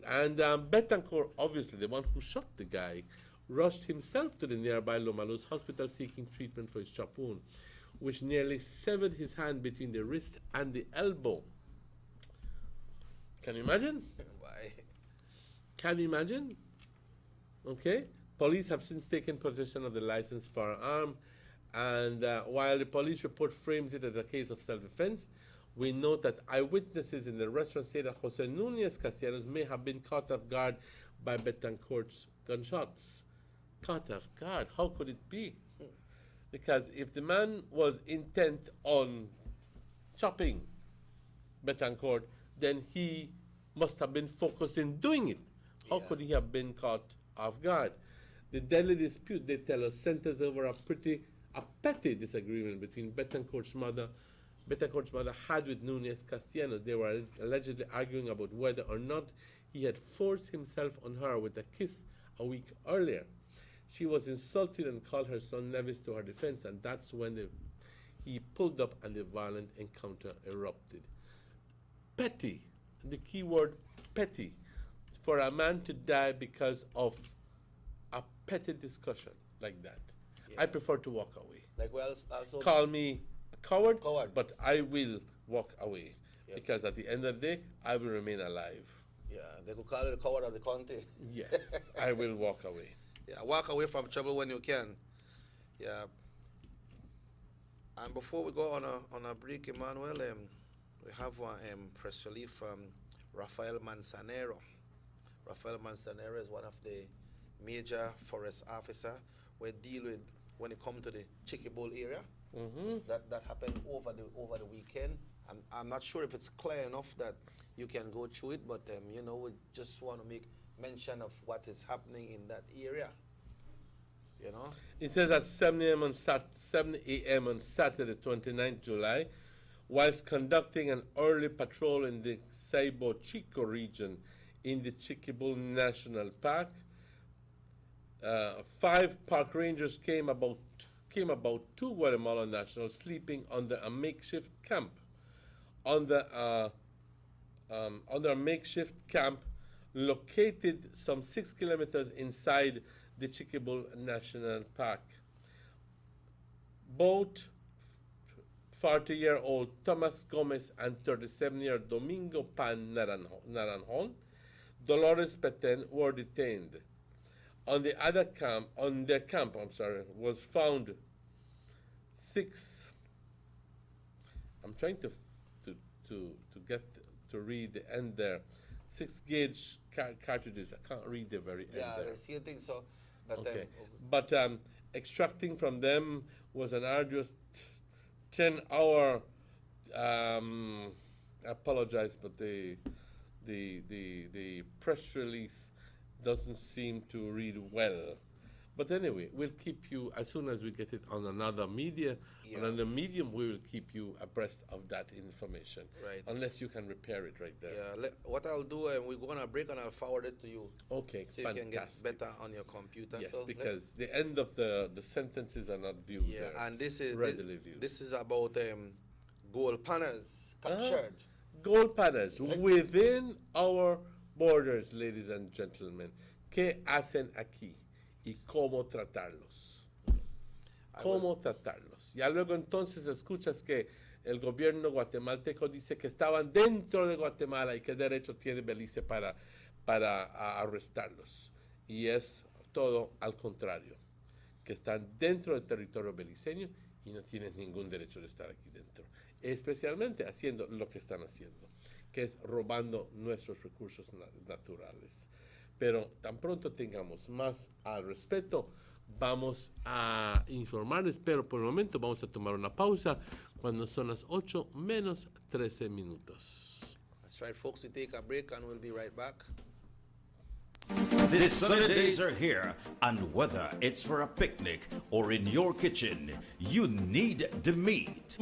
And Betancourt, obviously the one who shot the guy, rushed himself to the nearby Loma Luz hospital seeking treatment for his chop wound, which nearly severed his hand between the wrist and the elbow. Can you imagine? Why? Can you imagine? Okay. Police have since taken possession of the licensed firearm, and while the police report frames it as a case of self-defense, we note that eyewitnesses in the restaurant say that Jose Nunez Castellanos may have been caught off guard by Betancourt's gunshots. Caught off guard? How could it be? Because if the man was intent on chopping Betancourt, then he must have been focused in doing it. How could he have been caught off guard? The deadly dispute, they tell us, centers over a petty disagreement between Betancourt's mother had with Nunez Castellanos. They were allegedly arguing about whether or not he had forced himself on her with a kiss a week earlier. She was insulted and called her son Nevis to her defense, and that's when he pulled up and the violent encounter erupted. Petty, the key word petty, for a man to die because of a petty discussion like that. I prefer to walk away. Like, well, so Call me a coward, but I will walk away because at the end of the day, I will remain alive. Yeah, they could call it the coward of the county. Yes, I will walk away. Yeah, walk away from trouble when you can. Yeah. And before we go on a break, Emmanuel, we have one press release from Rafael Manzanero. Rafael Manzanero is one of the major forest officer we deal with when it comes to the Chicky Bull area. So that happened over the weekend. I'm not sure if it's clear enough that you can go through it, but we just want to make mention of what is happening in that area. It says at 7 a.m. on Saturday, 29th July, whilst conducting an early patrol in the Saibo Chico region in the Chicky Bull National Park, 5 park rangers came about 2 Guatemalan nationals sleeping under a makeshift camp. Under a makeshift camp located some 6 kilometers inside the Chicky Bull National Park. Both 40-year-old Thomas Gomez and 37-year-old Domingo Pan Naranjon, Dolores Peten were detained. On their camp, was found 6. I'm trying to get to read the end there. 6 gauge cartridges. I can't read the very end there. Yeah, I see a thing. So, but okay. But extracting from them was an arduous 10-hour. I apologize, but the press release doesn't seem to read well. But anyway, we'll keep you, as soon as we get it on another media, on another medium, we will keep you abreast of that information. Right. Unless you can repair it right there. Yeah, what I'll do, we're going to break and I'll forward it to you. Okay, so you can get better on your computer. Yes, so because the end of the sentences are not viewed. Yeah, and this is readily viewed. This is about gold panners captured. Gold panners within our borders, ladies and gentlemen. ¿Qué hacen aquí? Y cómo tratarlos. Cómo tratarlos. Ya luego entonces escuchas que el gobierno guatemalteco dice que estaban dentro de Guatemala y qué derecho tiene Belice para arrestarlos. y es todo al contrario, que están dentro del territorio beliceño y no tienes ningún derecho de estar aquí dentro, especialmente haciendo lo que están haciendo, que es robando nuestros recursos naturales. Pero tan pronto tengamos más al respecto, vamos a informarles, pero por el momento vamos a tomar una pausa cuando son las 8 menos 13 minutos. That's right, folks, we take a break and we'll be right back. The sunny days are here, and whether it's for a picnic or in your kitchen, you need the meat.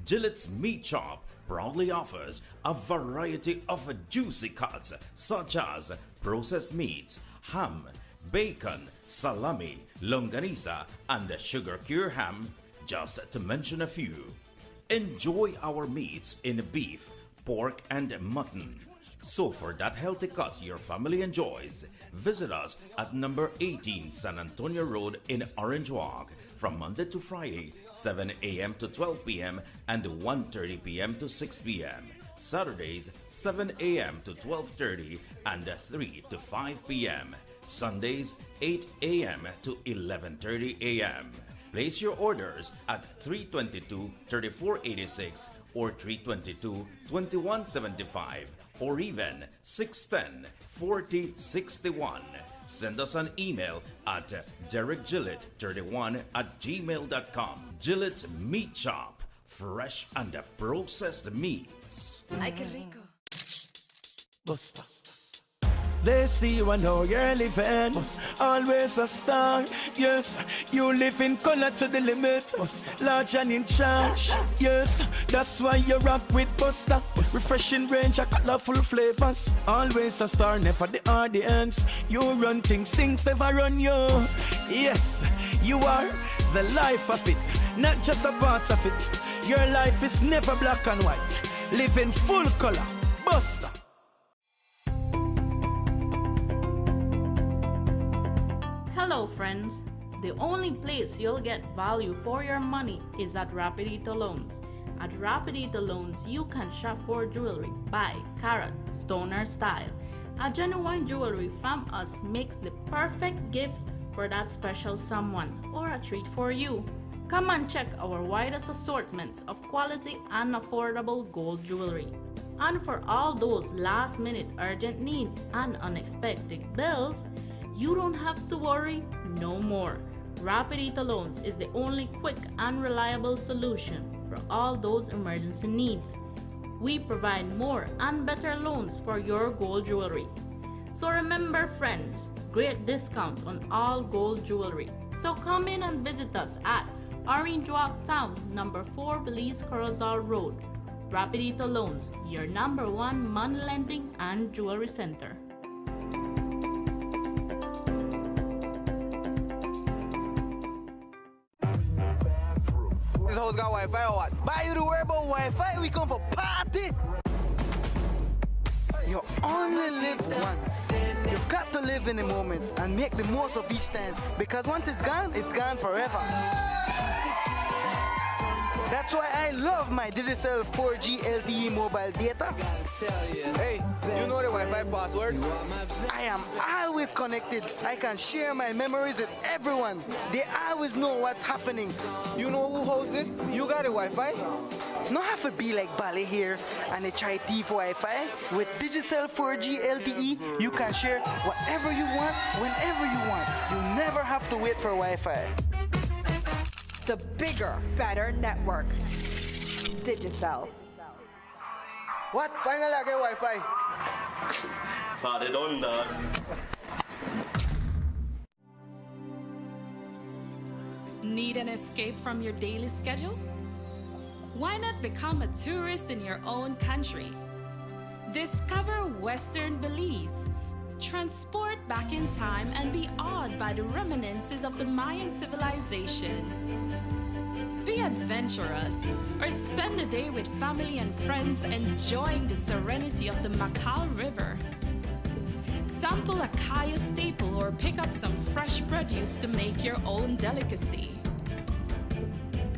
Gillette's Meat Shop proudly offers a variety of juicy cuts such as processed meats, ham, bacon, salami, longaniza, and sugar-cured ham, just to mention a few. Enjoy our meats in beef, pork, and mutton. So for that healthy cut your family enjoys, visit us at number 18 San Antonio Road in Orange Walk from Monday to Friday, 7 a.m. to 12 p.m. and 1:30 p.m. to 6 p.m. Saturdays, 7 a.m. to 12:30 and 3 to 5 p.m. Sundays, 8 a.m. to 11:30 a.m. Place your orders at 322-3486 or 322-2175 or even 610-4061. Send us an email at derekgillett31@gmail.com. Gillette's Meat Shop, fresh and processed meats. Ay, qué rico. Busta. They see you and how you're living. Always a star. Yes, you live in color to the limit. Large and in charge. Yes, that's why you rock with Busta. Refreshing range of colorful flavors. Always a star, never the audience. You run things never run you. Yes, you are the life of it, not just a part of it. Your life is never black and white. Live in full color. Busta. Hello friends, the only place you'll get value for your money is at Rapidito Loans. At Rapidito Loans, you can shop for jewelry, buy, carat, stoner style. A genuine jewelry from us makes the perfect gift for that special someone or a treat for you. Come and check our widest assortments of quality and affordable gold jewelry. And for all those last-minute urgent needs and unexpected bills, you don't have to worry no more. Rapidito Loans is the only quick and reliable solution for all those emergency needs. We provide more and better loans for your gold jewelry. So remember friends, great discount on all gold jewelry. So come in and visit us at Orange Walk Town, number 4 Belize Corozal Road. Rapidito Loans, your number 1 money lending and jewelry center. This house got Wi-Fi or what? Buy you to worry about Wi-Fi, we come for party. You only live once. You've got to live in the moment and make the most of each time, because once it's gone forever. That's why I love my Digicel 4G LTE mobile data. Hey, you know the Wi-Fi password? I am always connected. I can share my memories with everyone. They always know what's happening. You know who hosts this? You got a Wi-Fi? Not have to be like Bali here and they try thief Wi-Fi. With Digicel 4G LTE, you can share whatever you want, whenever you want. You never have to wait for Wi-Fi. The bigger, better network. Digicel. What? Finally I get Wi-Fi. Thought it on that. Need an escape from your daily schedule? Why not become a tourist in your own country? Discover Western Belize. Transport back in time and be awed by the reminiscences of the Mayan civilization. Be adventurous or spend a day with family and friends enjoying the serenity of the Macal River. Sample a Kaya staple or pick up some fresh produce to make your own delicacy.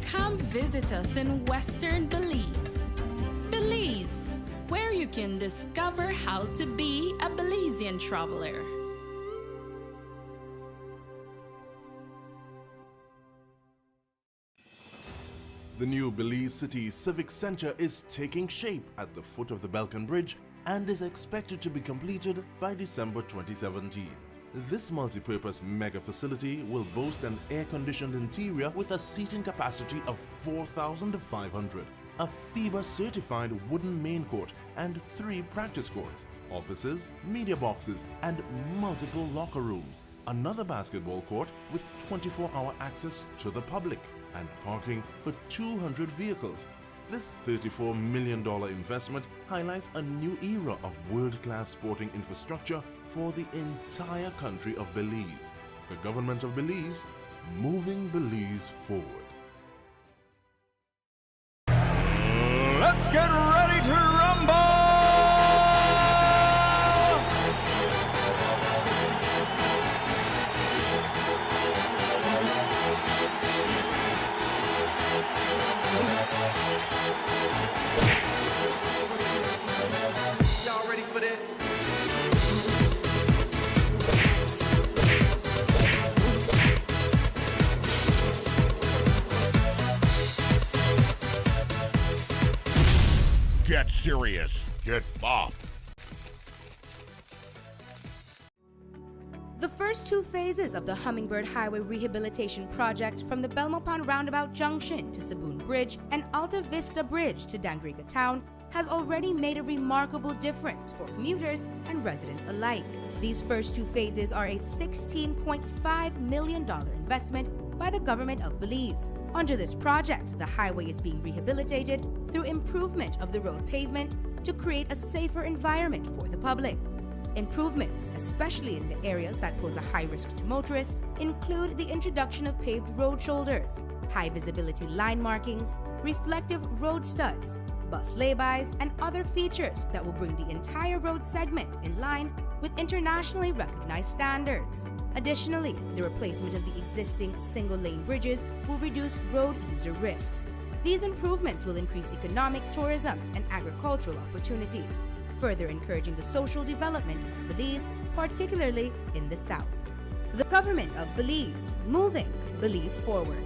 Come visit us in Western Belize. Belize, where you can discover how to be a Belizean traveler. The new Belize City Civic Center is taking shape at the foot of the Belkan Bridge and is expected to be completed by December 2017. This multi-purpose mega facility will boast an air-conditioned interior with a seating capacity of 4,500, a FIBA-certified wooden main court and 3 practice courts, offices, media boxes, and multiple locker rooms, another basketball court with 24-hour access to the public, and parking for 200 vehicles. This $34 million investment highlights a new era of world-class sporting infrastructure for the entire country of Belize. The government of Belize, moving Belize forward. Let's get ready to rumble! Y'all ready for this? Get serious. Get bopped. The first 2 phases of the Hummingbird Highway Rehabilitation Project from the Belmopan Roundabout Junction to Saboon Bridge and Alta Vista Bridge to Dangriga Town has already made a remarkable difference for commuters and residents alike. These first 2 phases are a $16.5 million investment by the government of Belize. Under this project, the highway is being rehabilitated through improvement of the road pavement to create a safer environment for the public. Improvements, especially in the areas that pose a high risk to motorists, include the introduction of paved road shoulders, high visibility line markings, reflective road studs, bus laybys, and other features that will bring the entire road segment in line with internationally recognized standards. Additionally, the replacement of the existing single-lane bridges will reduce road user risks. These improvements will increase economic, tourism, and agricultural opportunities, further encouraging the social development of Belize, particularly in the south. The government of Belize, moving Belize forward.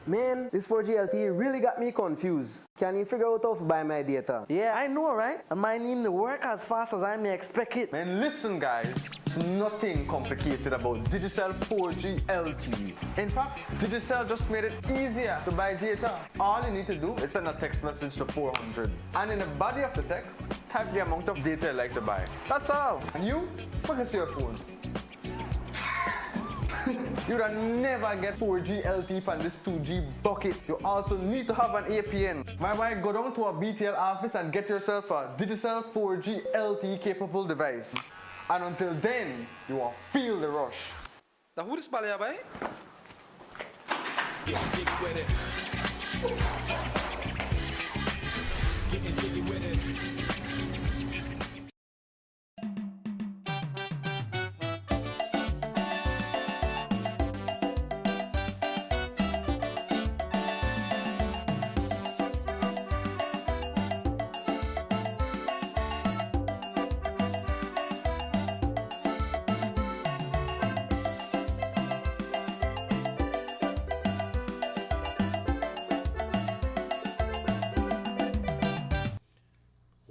Man, this 4G LTE really got me confused. Can you figure out how to buy my data? Yeah, I know, right? And my name to work as fast as I may expect it. Man, listen guys, it's nothing complicated about Digicel 4G LTE. In fact, Digicel just made it easier to buy data. All you need to do is send a text message to 400. And in the body of the text, type the amount of data you'd like to buy. That's all. And you, focus your phone. You'd never get 4G LTE from this 2G bucket. You also need to have an APN. Why go down to a BTL office and get yourself a Digicel 4G LTE capable device. And until then, you will feel the rush. Now who this ballet by? Getting jiggy with it. Getting jiggy with it.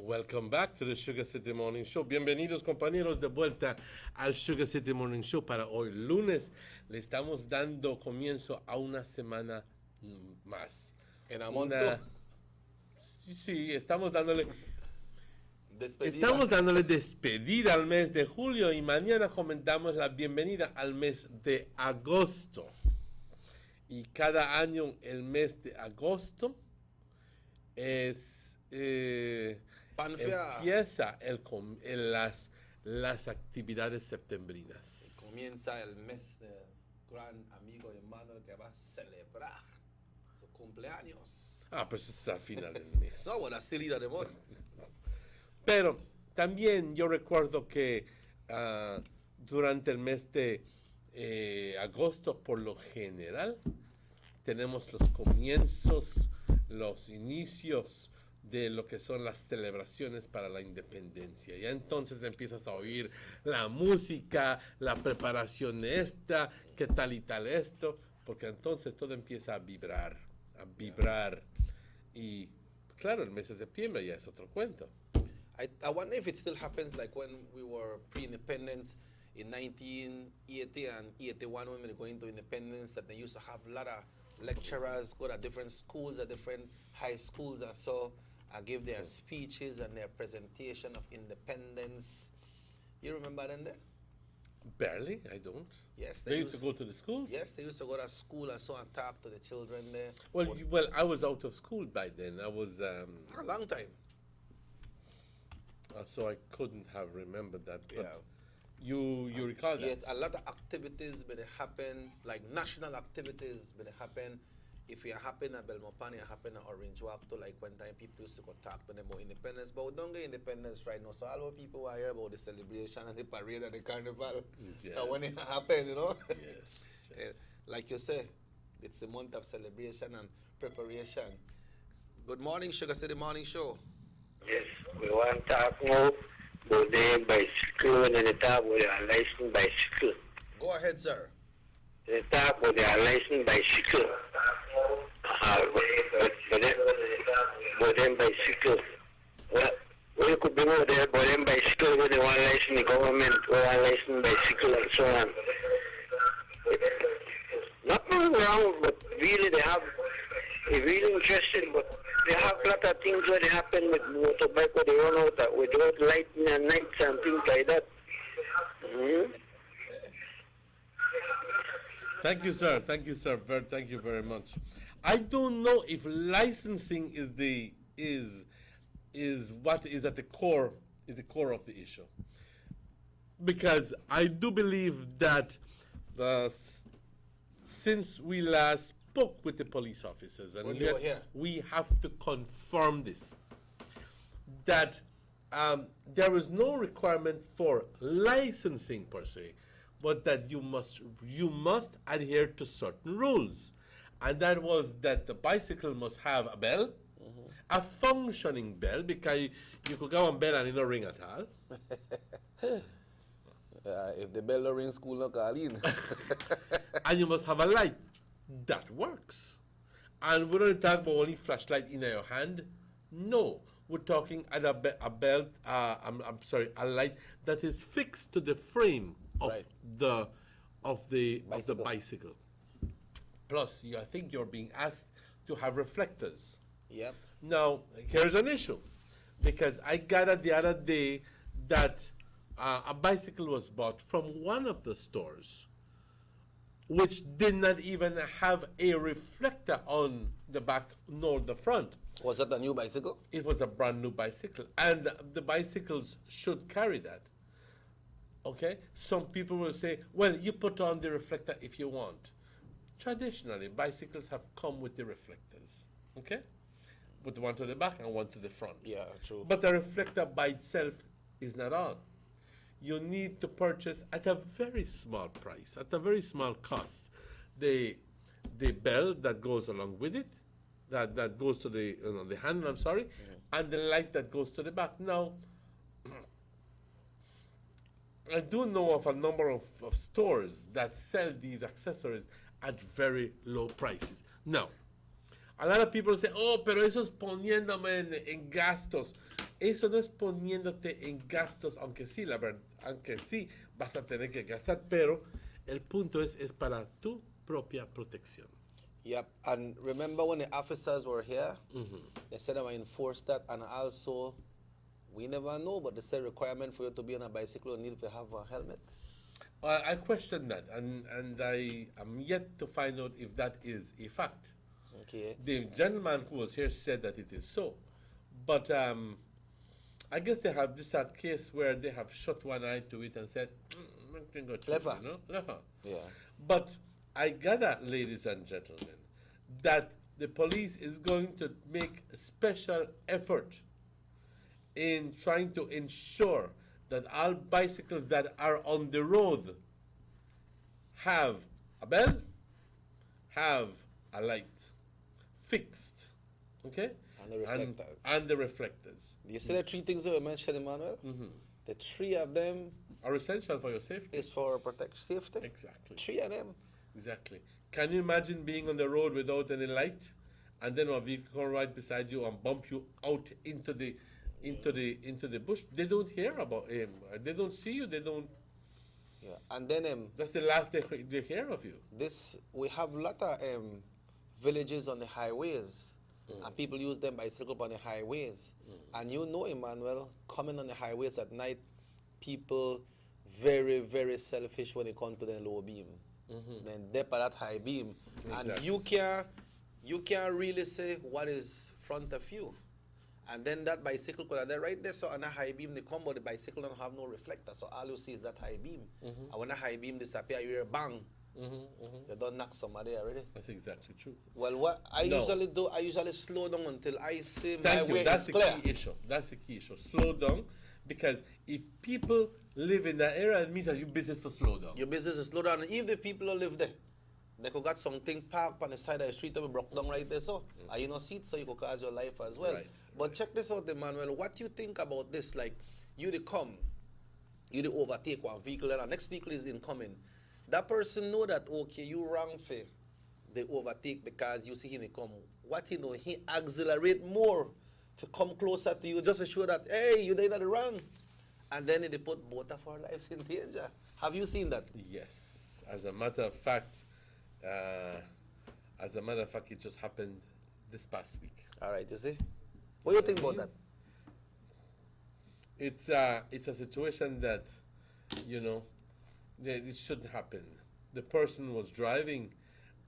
Welcome back to the Sugar City Morning Show. Bienvenidos compañeros de vuelta al Sugar City Morning Show para hoy lunes. Le estamos dando comienzo a una semana más. En Amonto. Sí, estamos dándole Despedida. Estamos dándole despedida al mes de julio y mañana comentamos la bienvenida al mes de agosto. Y cada año el mes de agosto es empieza las actividades septembrinas. Comienza el mes del gran amigo y hermano que va a celebrar su cumpleaños. Ah, pues es al final del mes. No, bueno, así de amor. Pero también yo recuerdo que durante el mes de agosto, por lo general, tenemos los comienzos, los inicios de lo que son las celebraciones para la independencia. Ya entonces empiezas a oír la música, la preparación de esta, qué tal y tal esto, porque entonces todo empieza a vibrar, y claro, el mes de septiembre ya es otro cuento. I wonder if it still happens like when we were pre-independence in 1980 and 81 when we were going to independence, that they used to have a lot of lecturers go to different schools, at different high schools, and so give their speeches and their presentation of independence. You remember them there? Barely, I don't. Yes, they used to go to the schools. Yes, they used to go to school and so and talk to the children there. Well, I was out of school by then. I was a long time. So I couldn't have remembered that. But you recall that? Yes, a lot of activities will happen, like national activities will happen. If it happen at Belmopan, it happen at Orange Walk too, like one time people used to go talk to them about independence, but we don't get independence right now. So all our people are here about the celebration and the parade and the carnival. Yes. When it happen, you know? Yes. Like you say, it's a month of celebration and preparation. Good morning, Sugar City Morning Show. Yes, we want to talk more about the bicycle and the talk about the licensed bicycle. Go ahead, sir. The talk about the licensed bicycle. But them bicycle. Well, we could be more there about them bicycle with the one license the government, or one license bicycle and so on. Nothing wrong, but really they have, it's really interesting, but they have a lot of things where they happen with motorbike where they run out without lighting at nights and things like that. Mm-hmm. Thank you, sir. Thank you, sir. Thank you very much. I don't know if licensing is what is at the core of the issue, because I do believe that since we last spoke with the police officers, and we have to confirm this, that there is no requirement for licensing per se, but that you must adhere to certain rules. And that was that the bicycle must have a bell, a functioning bell, because you could go on bell and it don't ring at all. If the bell don't ring, school not call in. And you must have a light that works. And we don't talk about only flashlight in your hand. No, we're talking at a light that is fixed to the frame of the bicycle. Plus, I think you're being asked to have reflectors. Yep. Now, here's an issue, because I gathered the other day that a bicycle was bought from one of the stores, which did not even have a reflector on the back nor the front. Was that a new bicycle? It was a brand new bicycle, and the bicycles should carry that. Okay? Some people will say, well, you put on the reflector if you want. Traditionally, bicycles have come with the reflectors, okay? With one to the back and one to the front. Yeah, true. But the reflector by itself is not on. You need to purchase at a very small price, at a very small cost, the bell that goes along with it, that goes to the handle, I'm sorry, and the light that goes to the back. Now, I do know of a number of stores that sell these accessories at very low prices. Now, a lot of people say, oh, pero eso es poniéndome en gastos. Eso no es poniéndote en gastos, aunque sí, la verdad, aunque sí vas a tener que gastar, pero el punto es para tu propia protección. Yep, and remember when the officers were here, they said they would enforce that, and also, we never know, but they said requirement for you to be on a bicycle, you need to have a helmet. I question that, and I am yet to find out if that is a fact. Okay. The gentleman who was here said that it is so, but I guess they have this case where they have shut one eye to it and said, Clever. You know? Clever. Yeah. But I gather, ladies and gentlemen, that the police is going to make a special effort in trying to ensure that all bicycles that are on the road have a bell, have a light fixed Okay? And the reflectors. And the reflectors. You see the three things that you mentioned, Emmanuel? The three of them are essential for your safety. Is for safety. Exactly. Three of them. Exactly. Can you imagine being on the road without any light, and then a vehicle right beside you and bump you out into the bush? They don't hear about him. They don't see you. They don't. Yeah, and then that's the last they hear of you. We have a lot of villages on the highways, and people use them bicycle on the highways. And you know, Emmanuel, coming on the highways at night, people very, very selfish when it comes to the low beam. Then dip at that high beam, and you can't really say what is front of you. And then that bicycle could have there right there, so on a high beam they come, but the bicycle don't have no reflector, so all you see is that high beam. And when the high beam disappear, you hear bang. You don't knock somebody already. That's exactly true. Well, what I usually do, I usually slow down until I see my way That's is the clear. key issue. That's the key issue. Slow down, because if people live in that area, it means that your business to slow down. Your business is slow down. If the people who live there, they could got something parked on the side of the street that we broke down right there, so and you know see it, so you could cause your life as well. But check this out, Emmanuel. What you think about this? Like you they overtake one vehicle, and the next vehicle is incoming. That person know that okay, you wrong for they overtake because you see him come. What he know, he accelerate more to come closer to you just to show that hey, you did not wrong, and then they put both of our lives in danger. Have you seen that? Yes. As a matter of fact, it just happened this past week. All right, you see. What do you think about that? It's a situation that, it shouldn't happen. The person was driving,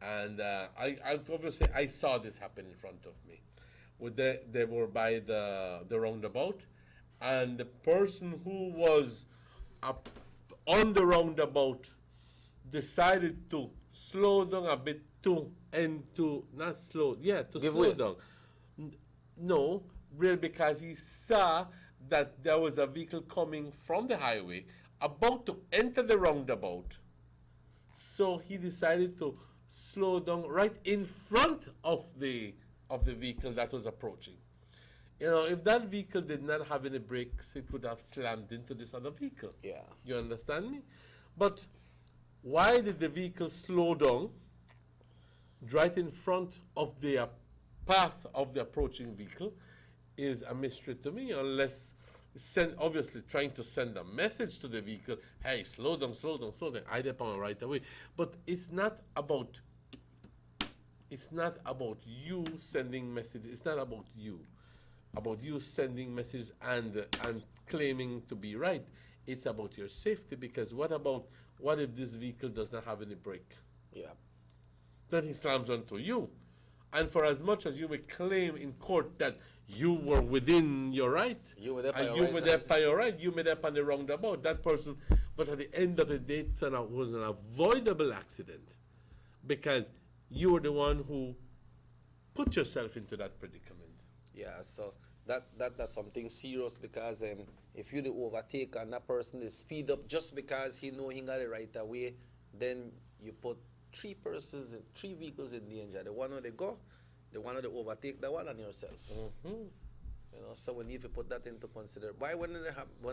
and I obviously I saw this happen in front of me. They were by the roundabout, and the person who was up on the roundabout decided to slow down a bit slow down. No, really, because he saw that there was a vehicle coming from the highway about to enter the roundabout. So he decided to slow down right in front of the vehicle that was approaching. If that vehicle did not have any brakes, it would have slammed into this other vehicle. Yeah. You understand me? But why did the vehicle slow down right in front of the path of the approaching vehicle is a mystery to me, unless obviously trying to send a message to the vehicle, hey, slow down, I depend right away. But it's not about you sending messages. It's not about you sending messages and claiming to be right. It's about your safety, because what if this vehicle does not have any brake? Yeah. Then he slams onto you. And for as much as you may claim in court that you were within your right, you were there by your right, you made up on the roundabout, that person, but at the end of the day, it was an avoidable accident, because you were the one who put yourself into that predicament. Yeah, so that's something serious, because if you do overtake and that person is speed up just because he know he got it right away, then you put three vehicles in danger. The one where they go, the one where they overtake, the one, and yourself. So we need to put that into consideration. Why when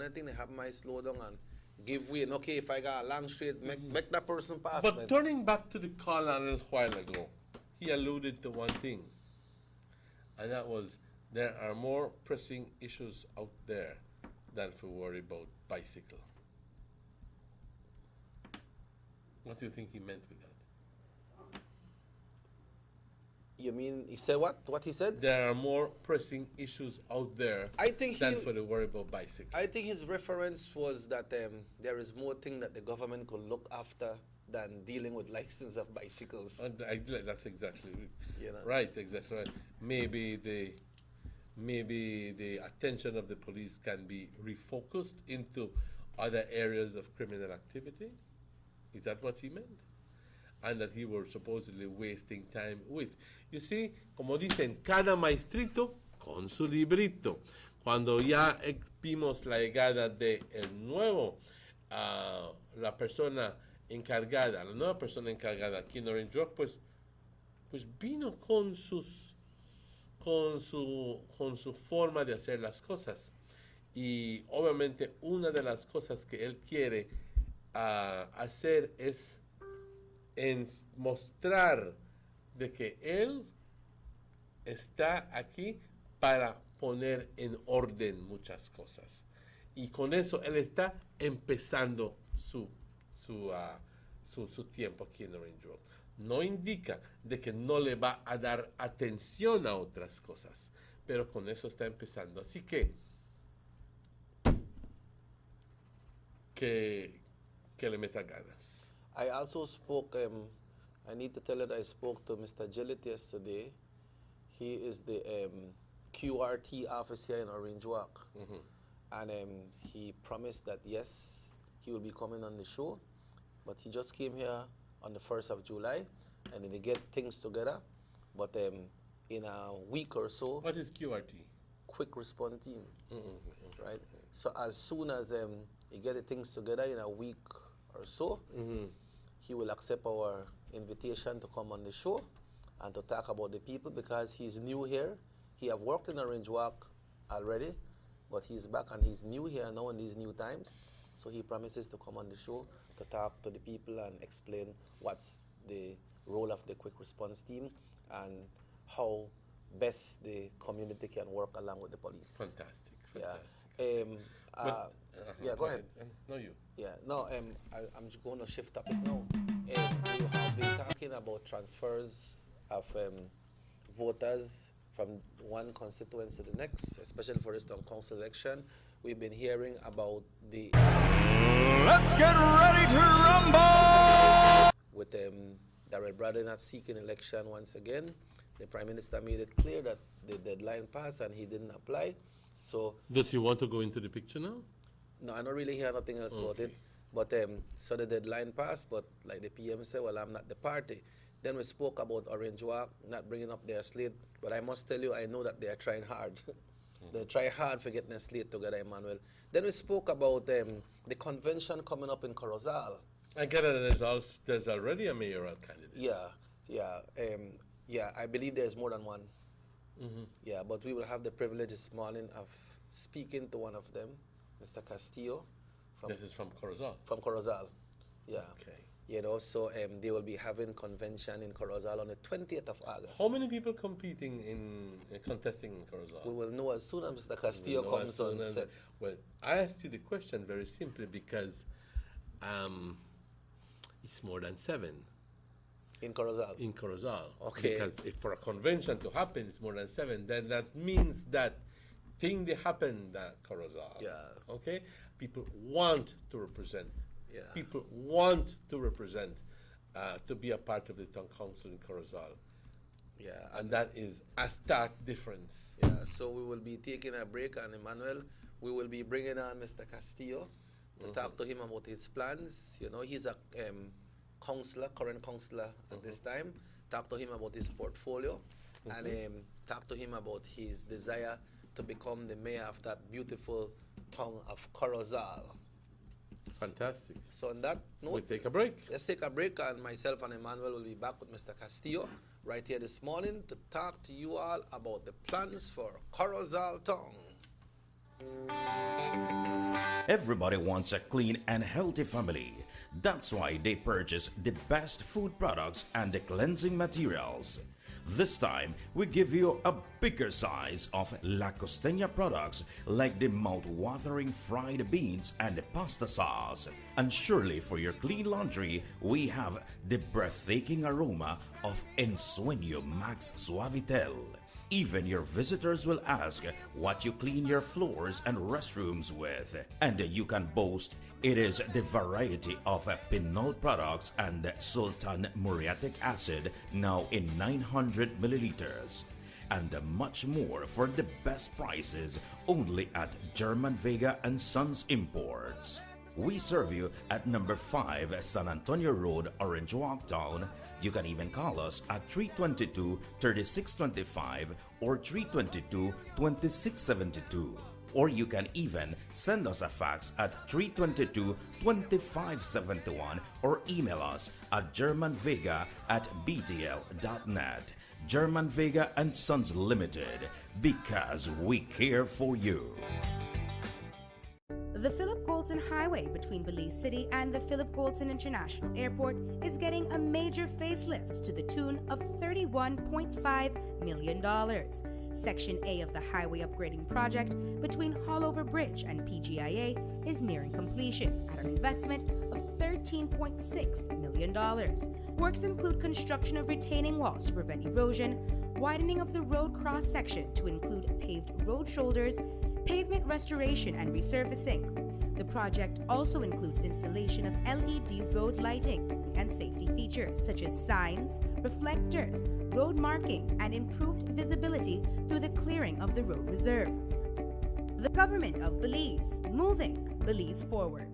I think they have my slow down and give way? And okay, if I got a long straight, make that person pass. But turning back to the call a little while ago, he alluded to one thing, and that was there are more pressing issues out there than to worry about bicycle. What do you think he meant with that? You mean he said what? What he said? There are more pressing issues out there than for the worry about bicycle. I think his reference was that there is more thing that the government could look after than dealing with license of bicycles. That's exactly right. Exactly right. Maybe the attention of the police can be refocused into other areas of criminal activity. Is that what he meant? And that he was supposedly wasting time with. You see, como dicen, cada maestrito con su librito. Cuando ya vimos la llegada de el nuevo, la nueva persona encargada aquí en Orange Rock, pues vino con sus con su forma de hacer las cosas. Y obviamente una de las cosas que él quiere hacer es mostrar de que él está aquí para poner en orden muchas cosas. Y con eso él está empezando su tiempo aquí en Orange World. No indica de que no le va a dar atención a otras cosas, pero con eso está empezando. Así que le meta ganas. I also spoke, I need to tell you that I spoke to Mr. Gillett yesterday. He is the QRT officer in Orange Walk. And he promised that, yes, he will be coming on the show. But he just came here on the 1st of July, and then they get things together. But in a week or so... What is QRT? Quick Response Team, right? So as soon as he get the things together in a week or so, he will accept our invitation to come on the show and to talk about the people, because he's new here. He have worked in Orange Walk already, but he's back and he's new here now in these new times. So he promises to come on the show to talk to the people and explain what's the role of the Quick Response Team and how best the community can work along with the police. Fantastic. Yeah, go ahead. No, you. Yeah, no, I'm just going to shift topic now. We have been talking about transfers of voters from one constituency to the next, especially for this town council election. We've been hearing about the... Let's get ready to rumble! With Darrell Bradley not seeking election once again, the Prime Minister made it clear that the deadline passed and he didn't apply. So... Does he want to go into the picture now? No, I don't really hear nothing else about it. But so the deadline passed, but like the PM said, well, I'm not the party. Then we spoke about Orange Walk not bringing up their slate, but I must tell you, I know that they are trying hard. They try hard for getting a slate together, Emmanuel. Then we spoke about the convention coming up in Corozal. I get it. There's already a mayoral candidate. Yeah, I believe there's more than one. Yeah, but we will have the privilege this morning of speaking to one of them, Mr. Castillo. This is from Corozal? From Corozal, yeah. Okay. You know, so they will be having convention in Corozal on the 20th of August. How many people contesting in Corozal? We will know as soon as Mr. Castillo comes on set. Well, I asked you the question very simply because it's more than 7. In Corozal? In Corozal. Okay. Because if for a convention to happen, it's more than 7, then that means that thing that happened at Corozal. Yeah. Okay? People want to represent. Yeah. People want to represent, to be a part of the town council in Corozal. Yeah. And that is a stark difference. Yeah, so we will be taking a break, and Emmanuel, we will be bringing on Mr. Castillo to talk to him about his plans. You know, he's a councillor, current councillor at this time. Talk to him about his portfolio and talk to him about his desire to become the mayor of that beautiful town of Corozal. Fantastic. So on that note, we take a break. Let's take a break, and myself and Emmanuel will be back with Mr. Castillo right here this morning to talk to you all about the plans for Corozal town. Everybody wants a clean and healthy family. That's why they purchase the best food products and the cleansing materials. This time, we give you a bigger size of La Costeña products like the mouth-watering fried beans and the pasta sauce. And surely for your clean laundry, we have the breathtaking aroma of Ensueño Max Suavitel. Even your visitors will ask what you clean your floors and restrooms with. And you can boast it is the variety of Pinol products and Sultan muriatic acid now in 900 milliliters. And much more for the best prices only at German Vega and Sons Imports. We serve you at number 5 San Antonio Road, Orange Walk Town. You can even call us at 322-3625 or 322-2672. Or you can even send us a fax at 322-2571 or email us at germanvega@btl.net. German Vega and Sons Limited, because we care for you. The Philip Goulton Highway between Belize City and the Philip Goulton International Airport is getting a major facelift to the tune of $31.5 million. Section A of the highway upgrading project between Haulover Bridge and PGIA is nearing completion at an investment of $13.6 million. Works include construction of retaining walls to prevent erosion, widening of the road cross-section to include paved road shoulders, pavement restoration and resurfacing. The project also includes installation of LED road lighting and safety features such as signs, reflectors, road marking, and improved visibility through the clearing of the road reserve. The government of Belize, moving Belize forward.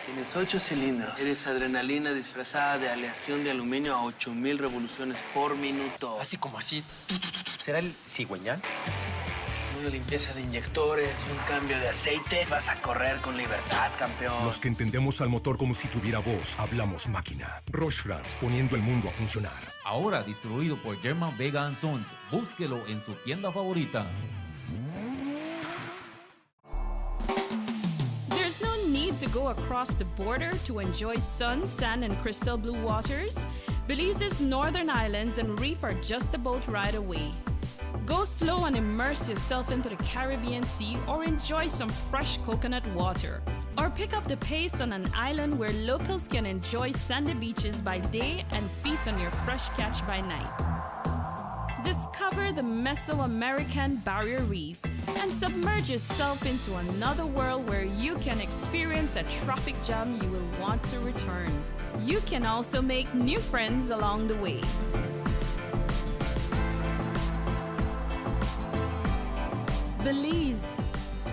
Tienes 8 cilindros. Eres adrenalina disfrazada de aleación de aluminio a 8000 revoluciones por minuto. Así como así. ¿Será el cigüeñal? Una limpieza de inyectores y un cambio de aceite. Vas a correr con libertad, campeón. Los que entendemos al motor como si tuviera voz, hablamos máquina. Roche France, poniendo el mundo a funcionar. Ahora distribuido por German Vega Sons. Búsquelo en su tienda favorita. There's no need to go across the border to enjoy sun, sand, and crystal blue waters. Belize's northern islands and reef are just a boat ride away. Go slow and immerse yourself into the Caribbean Sea or enjoy some fresh coconut water. Or pick up the pace on an island where locals can enjoy sandy beaches by day and feast on your fresh catch by night. Discover the Mesoamerican Barrier Reef and submerge yourself into another world where you can experience a traffic jam you will want to return. You can also make new friends along the way. Belize,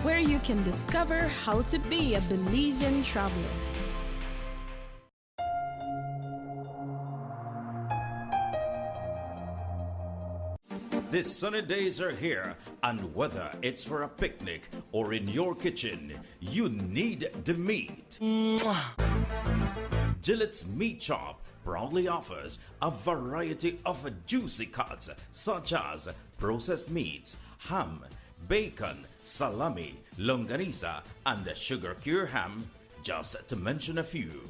where you can discover how to be a Belizean traveler. These sunny days are here, and whether it's for a picnic or in your kitchen, you need the meat. Gillette's Meat Shop proudly offers a variety of juicy cuts such as processed meats, ham, bacon, salami, longaniza, and sugar cure ham, just to mention a few.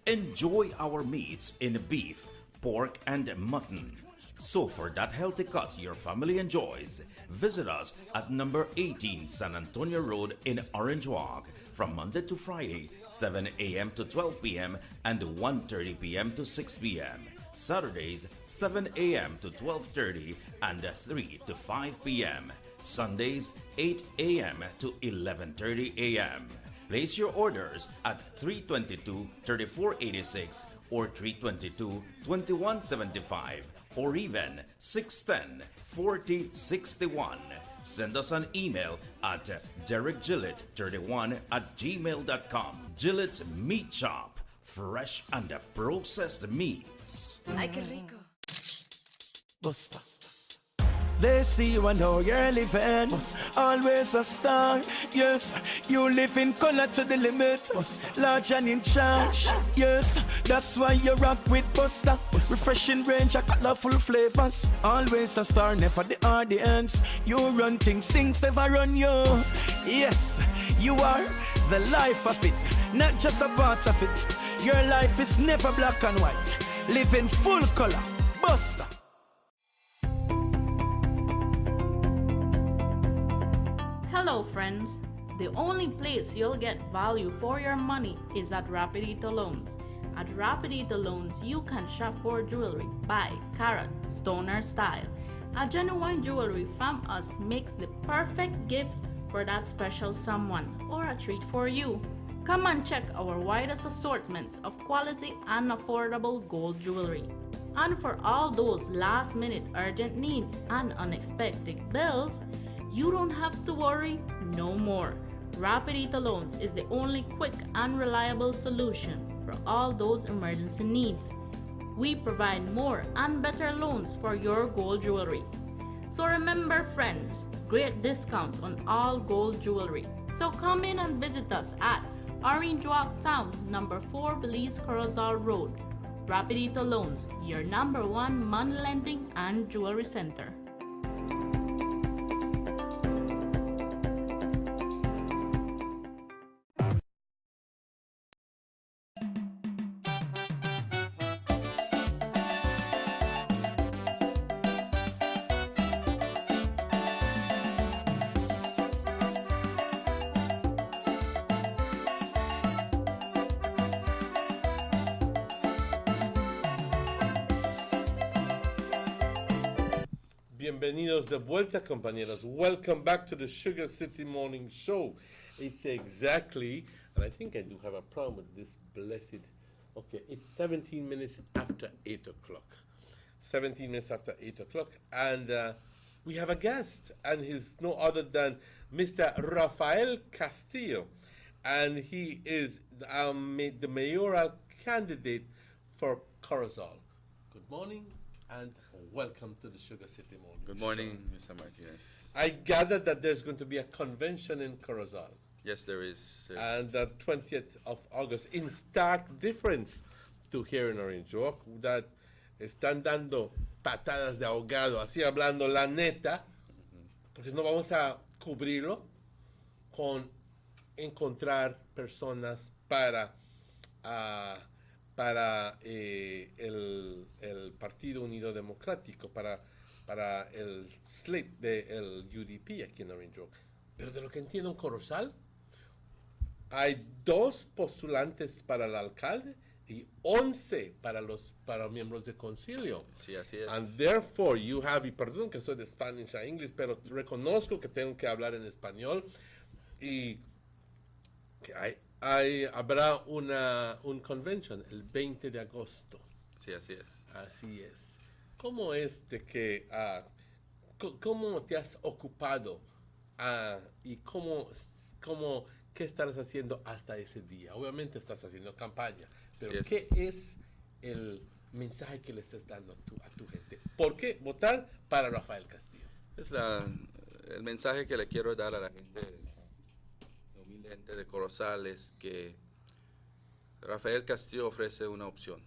Enjoy our meats in beef, pork, and mutton. So for that healthy cut your family enjoys, visit us at number 18 San Antonio Road in Orange Walk from Monday to Friday, 7 a.m. to 12 p.m. and 1:30 p.m. to 6 p.m. Saturdays, 7 a.m. to 12:30 and 3 to 5 p.m. Sundays, 8 a.m. to 11:30 a.m. Place your orders at 322-3486 or 322-2175 or even 610-4061. Send us an email at derekgillett31@gmail.com. Gillette's Meat Shop, fresh and processed meats. Ay, qué rico. Buster. They see you and how you're living. Always a star. Yes, you live in color to the limit. Large and in charge. Yes, that's why you rock with Buster. Refreshing range of colorful flavors. Always a star, never the audience. You run things never run you. Yes, you are the life of it, not just a part of it. Your life is never black and white. Live in full color. Buster. Hello friends, the only place you'll get value for your money is at Rapidito Loans. At Rapidito Loans, you can shop for jewelry, buy, carat, stoner style. A genuine jewelry from us makes the perfect gift for that special someone or a treat for you. Come and check our widest assortments of quality and affordable gold jewelry. And for all those last minute urgent needs and unexpected bills, you don't have to worry no more. Rapidito Loans is the only quick and reliable solution for all those emergency needs. We provide more and better loans for your gold jewelry. So remember friends, great discounts on all gold jewelry. So come in and visit us at Orange Walk Town, number 4 Belize Corozal Road, Rapidito Loans, your #1 money lending and jewelry center. Bienvenidos de vuelta, compañeros. Welcome back to the Sugar City Morning Show. It's exactly, and I think I do have a problem with this blessed, okay, it's 17 minutes after 8 o'clock. 17 minutes after 8 o'clock. And we have a guest, and he's no other than Mr. Rafael Castillo. And he is the mayoral candidate for Corozal. Good morning, and welcome to the Sugar City Morning. Good morning, Mr. Martinez. I gather that there's going to be a convention in Corozal. Yes, there is. And the 20th of August, in stark difference to here in Orange Walk, that están dando patadas de ahogado, así hablando la neta, porque no vamos a cubrirlo con encontrar personas para el Partido Unido Democrático, para el slate del UDP aquí en Orange Walk. Pero de lo que entiendo en Corozal, hay 2 postulantes para el alcalde y 11 para miembros de concilio. Sí, así es. And therefore you have, y perdón que soy de Spanish a English, pero reconozco que tengo que hablar en español, y que habrá un convention el 20 de agosto. Sí, así es. Así es. ¿Cómo es de que, cómo te has ocupado y qué estarás haciendo hasta ese día? Obviamente estás haciendo campaña, pero ¿qué es el mensaje que le estás dando a tu gente? ¿Por qué votar para Rafael Castillo? Es el mensaje que le quiero dar a la gente, humilde gente de Corozal, es que Rafael Castillo ofrece una opción.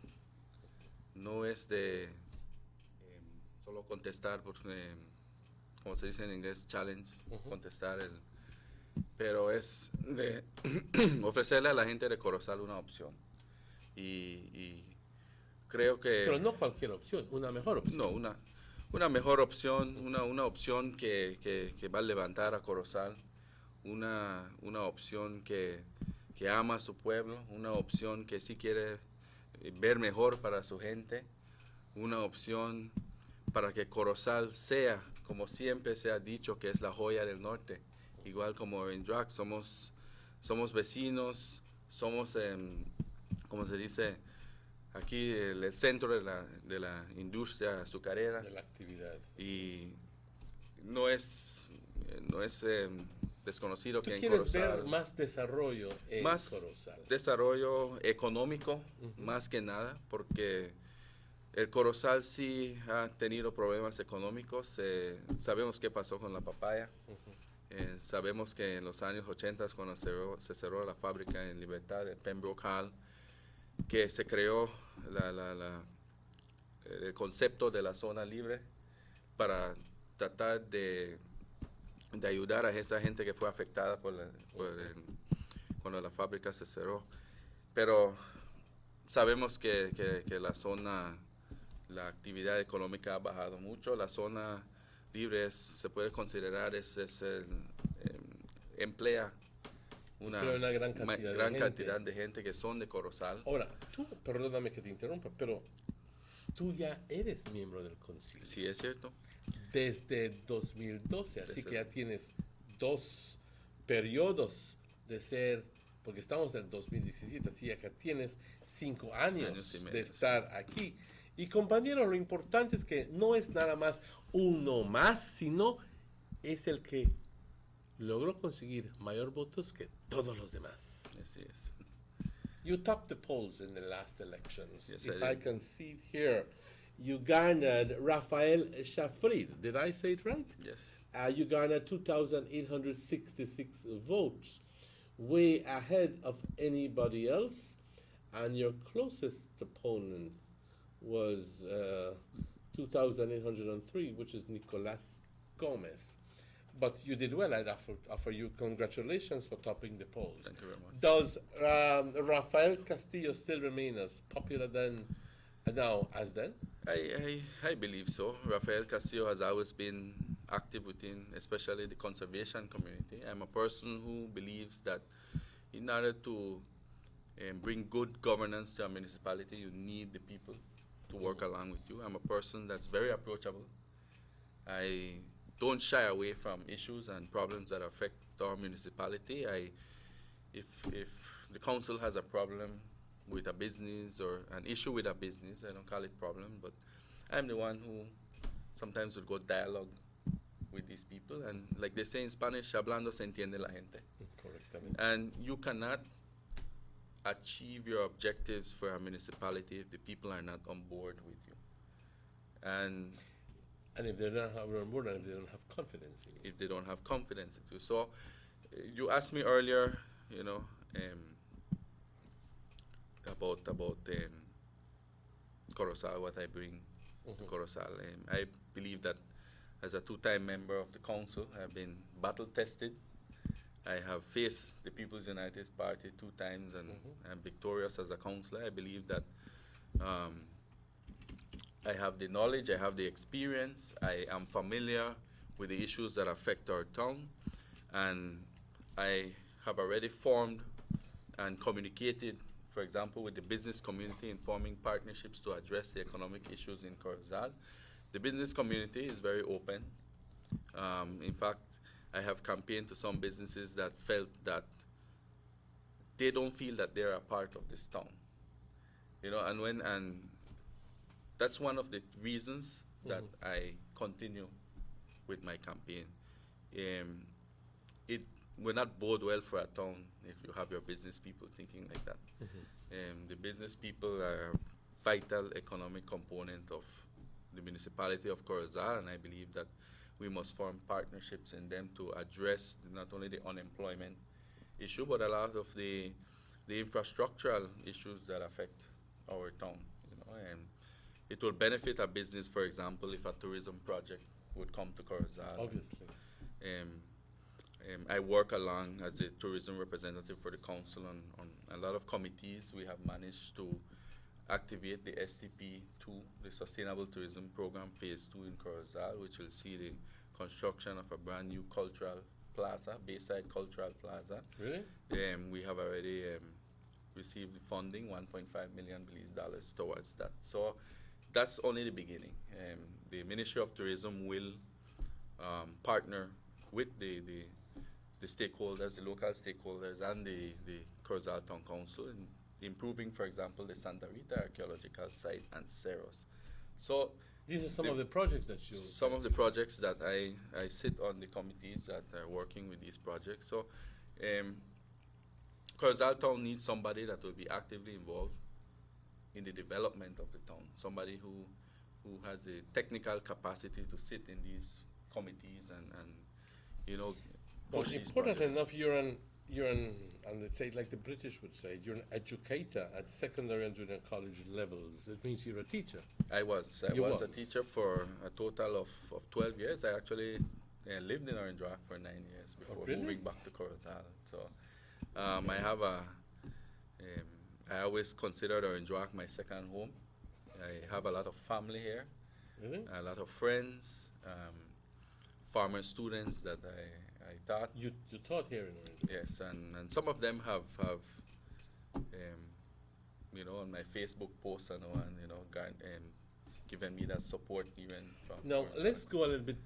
No es de solo contestar, como se dice en inglés, challenge, contestar pero es de ofrecerle a la gente de Corozal una opción. Y creo que... Pero no cualquier opción, una mejor opción. No, una mejor opción, una opción que va a levantar a Corozal, una opción que ama a su pueblo, una opción que sí quiere ver mejor para su gente, una opción para que Corozal sea, como siempre se ha dicho, que es la joya del norte. Igual como Orange Walk, somos vecinos, somos, como se dice aquí, el centro de la industria azucarera. De la actividad. Y no es desconocido que en Corozal... ¿Quieres ver más desarrollo en Corozal? Desarrollo económico, más que nada, porque el Corozal sí ha tenido problemas económicos. Sabemos qué pasó con la papaya. Sabemos que en los años 80, cuando se cerró la fábrica en Libertad, en Pembroke Hall, que se creó el concepto de la zona libre para tratar de ayudar a esa gente que fue afectada cuando la fábrica se cerró. Pero sabemos que la zona, la actividad económica ha bajado mucho. La zona libre se puede considerar emplea una gran cantidad de gente que son de Corozal. Ahora, tú, perdóname que te interrumpa, pero tú ya eres miembro del concilio. Sí, es cierto. Desde 2012, así que ya tienes 2 periodos de ser, porque estamos en 2017, así que tienes 5 años de estar aquí. Y compañeros, lo importante es que no es nada más uno más, sino es el que logró conseguir mayor votos que todos los demás. Así es. You topped the polls in the last elections. Yes, If I I can see it here, you garnered Rafael Shafrid. Did I say it right? Yes. You garnered 2,866 votes, way ahead of anybody else. And your closest opponent was 2,803, which is Nicolas Gomez. But you did well. I'd offer you congratulations for topping the polls. Thank you very much. Does Rafael Castillo still remain as popular then now as then? I believe so. Rafael Castillo has always been active within, especially the conservation community. I'm a person who believes that in order to bring good governance to a municipality, you need the people to work along with you. I'm a person that's very approachable. I don't shy away from issues and problems that affect our municipality. If the council has a problem with a business or an issue with a business, I don't call it problem, but I'm the one who sometimes would go dialogue with these people. And like they say in Spanish, hablando se entiende la gente. Correctamente. And you cannot achieve your objectives for a municipality if the people are not on board with you. And if they're not on board and if they don't have confidence in you. If they don't have confidence in you. So you asked me earlier, you know, about Corozal, what I bring to Corozal. I believe that as a two-time member of the council, I've been battle-tested. I have faced the People's United Party 2 times and I'm victorious as a councillor. I believe that I have the knowledge, I have the experience, I am familiar with the issues that affect our town, and I have already formed and communicated, for example, with the business community in forming partnerships to address the economic issues in Corozal. The business community is very open. In fact, I have campaigned to some businesses that felt that they don't feel that they're a part of this town. You know, and that's one of the reasons that I continue with my campaign. It will not bode well for a town if you have your business people thinking like that. The business people are a vital economic component of the municipality of Corozal, and I believe that we must form partnerships in them to address not only the unemployment issue, but a lot of the infrastructural issues that affect our town. You know, and it will benefit a business, for example, if a tourism project would come to Corozal. Obviously. I work along as a tourism representative for the council on a lot of committees. We have managed to activate the STP2, the Sustainable Tourism Program Phase 2 in Corozal, which will see the construction of a brand new cultural plaza, Bayside Cultural Plaza. Really? We have already received funding, $1.5 million towards that. So that's only the beginning. The Ministry of Tourism will partner with the stakeholders, the local stakeholders, and the Corozal Town Council in improving, for example, the Santa Rita Archaeological Site and Cerros. So these are some of the projects that you... Some of the projects that I sit on the committees that are working with these projects. So Corozal Town needs somebody that will be actively involved in the development of the town, somebody who has the technical capacity to sit in these committees and you know, push these important projects. enough, you're an, and let's say like the British would say, you're an educator at secondary and junior college levels. It means you're a teacher. I was a teacher for a total of 12 years. I actually lived in Orange Rock for 9 years before really? moving back to Corozal. So I have I always considered Orange Rock my second home. I have a lot of family here, really? A lot of friends, former students that I taught. You taught here in Orange? Yes, and some of them have you know, on my Facebook posts and on, you know, given me that support even from. Now let's go a little bit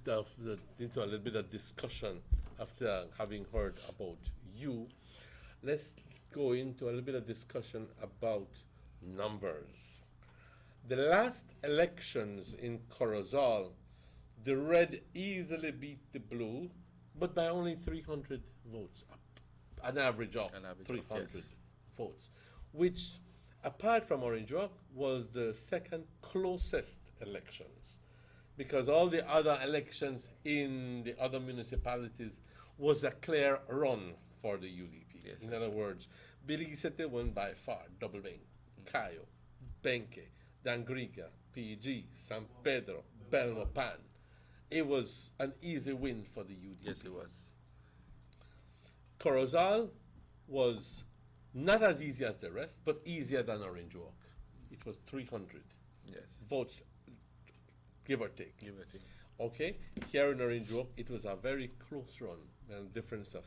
into a little bit of discussion after having heard about you. Let's go into a little bit of discussion about numbers. The last elections in Corozal, the red easily beat the blue, but by only 300 votes, an average of 300 yes. votes, which, apart from Orange Rock, was the second closest elections, because all the other elections in the other municipalities was a clear run for the UDP. Yes, in other words, Biligicete won by far, Double Bang, Cayo, Benque, Dangriga, PG, San Pedro, Belmopan. It was an easy win for the UDP. Yes, it was. Corozal was not as easy as the rest, but easier than Orange Walk. It was 300 votes, give or take. Give or take. Okay, here in Orange Walk, it was a very close run, a difference of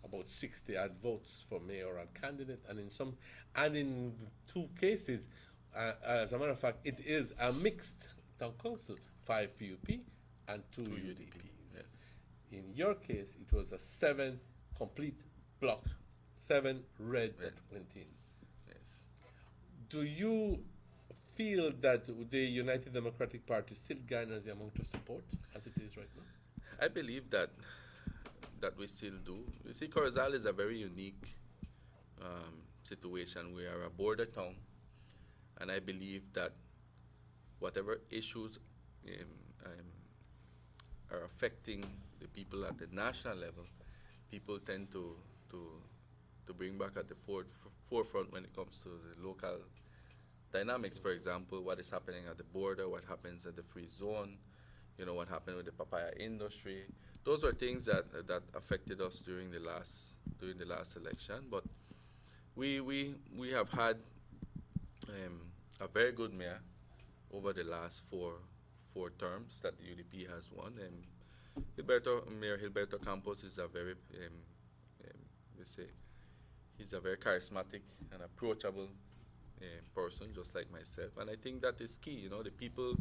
about 60 odd votes for mayoral candidate, and in two cases, as a matter of fact, it is a mixed town council, 5 PUP and 2 UDPs. Yes. In your case, it was a 7 complete block, 7 red that went in. Yes. Do you feel that the United Democratic Party still garners the amount of support as it is right now? I believe that we still do. You see, Corozal is a very unique situation. We are a border town, and I believe that whatever issues are affecting the people at the national level, people tend to bring back at the forefront when it comes to the local dynamics. For example, what is happening at the border, what happens at the free zone, what happened with the papaya industry. Those are things that affected us during the last election. But we have had a very good mayor over the last four terms that the UDP has won. Mayor Gilberto Campos is a very he's a very charismatic and approachable person, just like myself. And I think that is key. The people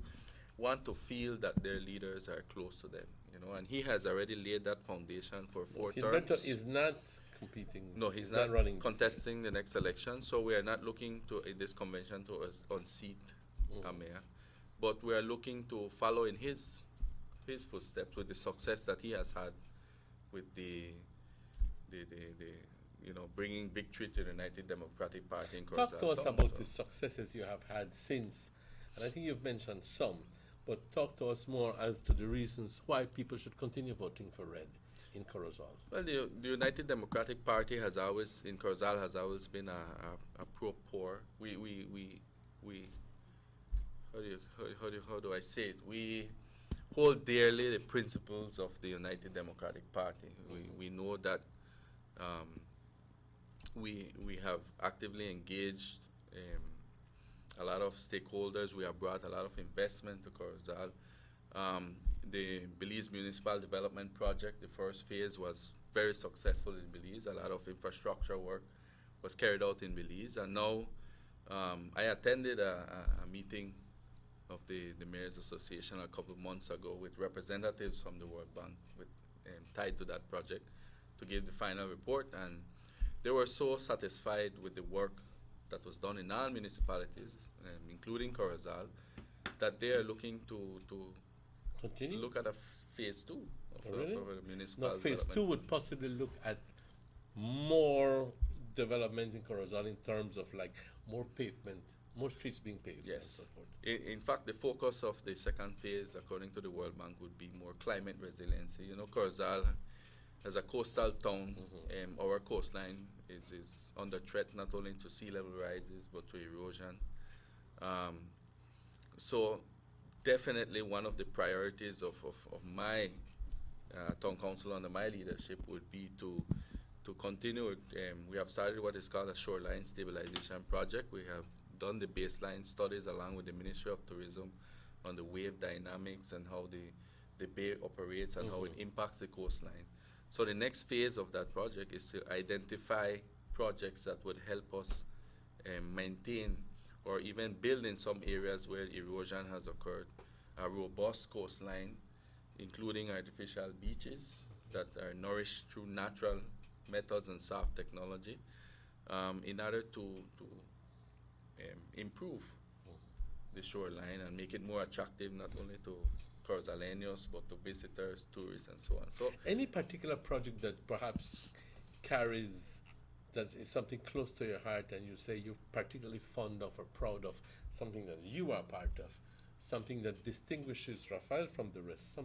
want to feel that their leaders are close to them. And he has already laid that foundation for 4 terms. Gilberto is not competing. No, he's not running contesting the next election. So we are not looking to in this convention to unseat a mayor, but we are looking to follow in his footsteps with the success that he has had with the bringing victory to the United Democratic Party in Corozal. Talk to us about the successes you have had since, and I think you've mentioned some, but talk to us more as to the reasons why people should continue voting for Red in Corozal. Well, the United Democratic Party has always, in Corozal, has always been a pro-poor. How do I say it? We hold dearly the principles of the United Democratic Party. We know that we have actively engaged a lot of stakeholders. We have brought a lot of investment to Corozal. The Belize Municipal Development Project, the first phase, was very successful in Belize. A lot of infrastructure work was carried out in Belize. And now I attended a meeting of the Mayors Association a couple of months ago with representatives from the World Bank tied to that project to give the final report. And they were so satisfied with the work that was done in all municipalities, including Corozal, that they are looking to continue, look at a phase 2 of a municipal phase development. 2 would possibly look at more development in Corozal in terms of like more pavement, more streets being paved, yes, and so forth. In fact, the focus of the second phase, according to the World Bank, would be more climate resiliency. Corozal, as a coastal town, our coastline is under threat not only to sea level rises but to erosion. So definitely one of the priorities of my town council under my leadership would be to continue. We have started what is called a shoreline stabilization project. We have done the baseline studies along with the Ministry of Tourism on the wave dynamics and how the bay operates and how it impacts the coastline. So the next phase of that project is to identify projects that would help us maintain or even build in some areas where erosion has occurred, a robust coastline, including artificial beaches that are nourished through natural methods and soft technology, in order to improve the shoreline and make it more attractive not only to Corozaleños but to visitors, tourists, and so on. So, any particular project that perhaps carries, that is something close to your heart and you say you're particularly fond of or proud of, something that you are part of, something that distinguishes Rafael from the rest,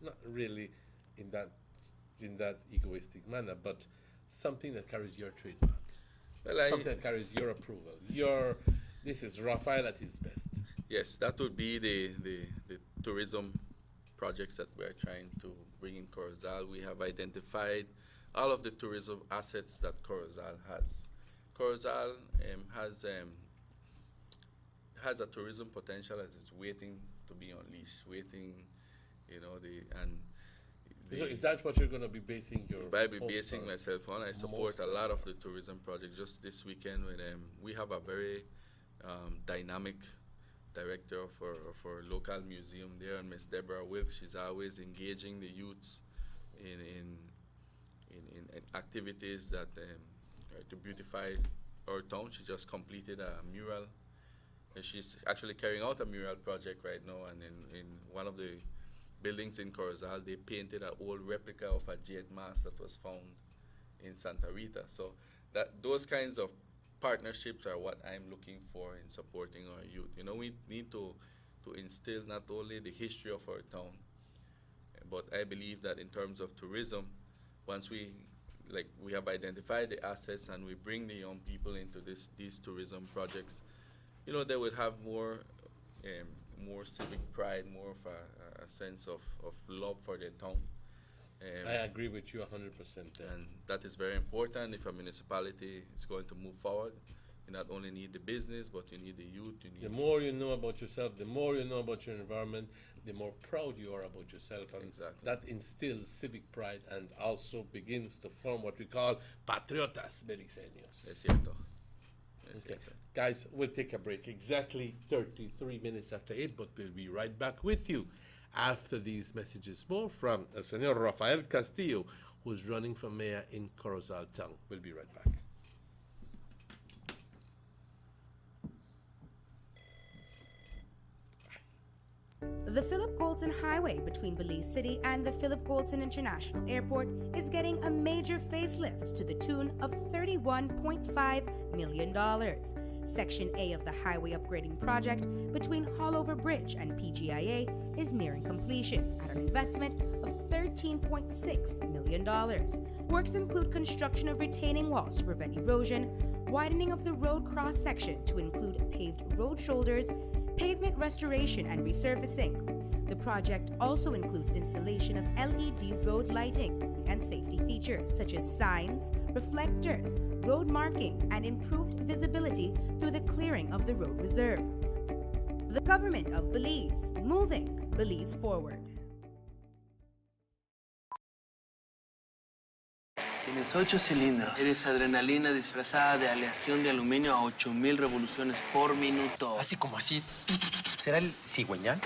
not really in that egoistic manner, but something that carries your trademark, well, something that carries your approval. This is Rafael at his best. Yes, that would be the tourism projects that we're trying to bring in Corozal. We have identified all of the tourism assets that Corozal has. Corozal has a tourism potential that is waiting to be unleashed, waiting, So is that what you're going to be basing your? I'll be basing myself on. I support a lot of the tourism projects. Just this weekend, with we have a very dynamic director for local museum there, and Miss Deborah Wilkes. She's always engaging the youths in activities that to beautify our town. She just completed a mural. And she's actually carrying out a mural project right now, and in one of the buildings in Corozal, they painted an old replica of a jade mask that was found in Santa Rita. So those kinds of partnerships are what I'm looking for in supporting our youth. We need to instill not only the history of our town, but I believe that in terms of tourism, once we have identified the assets and we bring the young people into these tourism projects, they would have more civic pride, more of a sense of love for their town. I agree with you 100%. And that is very important. If a municipality is going to move forward, you not only need the business, but you need the youth. The more you know about yourself, the more you know about your environment, the more proud you are about yourself. And exactly. That instills civic pride and also begins to form what we call patriotas beliceños. Es cierto. Okay. Guys, we'll take a break exactly 33 minutes after 8, but we'll be right back with you after these messages. More from El Señor Rafael Castillo, who's running for mayor in Corozal Town. We'll be right back. The Philip Goulton Highway between Belize City and the Philip Goulton International Airport is getting a major facelift to the tune of $31.5 million. Section A of the highway upgrading project between Haulover Bridge and PGIA is nearing completion at an investment of $13.6 million. Works include construction of retaining walls to prevent erosion, widening of the road cross-section to include paved road shoulders, pavement restoration and resurfacing. The project also includes installation of LED road lighting and safety features such as signs, reflectors, road marking, and improved visibility through the clearing of the road reserve. The government of Belize, moving Belize forward. Tienes 8 cilindros. Eres adrenalina disfrazada de aleación de aluminio a 8000 revoluciones por minuto. Así como así. ¿Será el cigüeñal?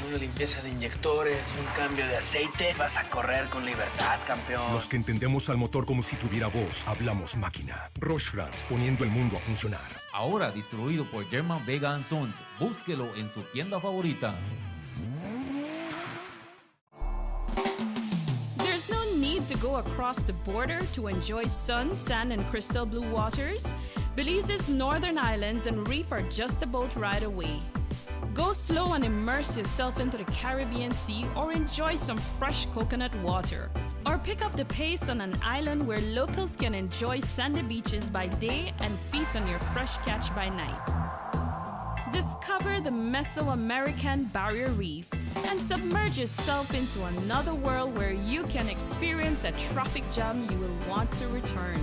Una limpieza de inyectores y un cambio de aceite. Vas a correr con libertad, campeón. Los que entendemos al motor como si tuviera voz, hablamos máquina. Roche-France, poniendo el mundo a funcionar. Ahora distribuido por German Vega & Sons. Búsquelo en su tienda favorita. There's no need to go across the border to enjoy sun, sand, and crystal blue waters. Belize's northern islands and reef are just a boat ride away. Go slow and immerse yourself into the Caribbean Sea or enjoy some fresh coconut water. Or pick up the pace on an island where locals can enjoy sandy beaches by day and feast on your fresh catch by night. Discover the Mesoamerican Barrier Reef and submerge yourself into another world where you can experience a traffic jam you will want to return.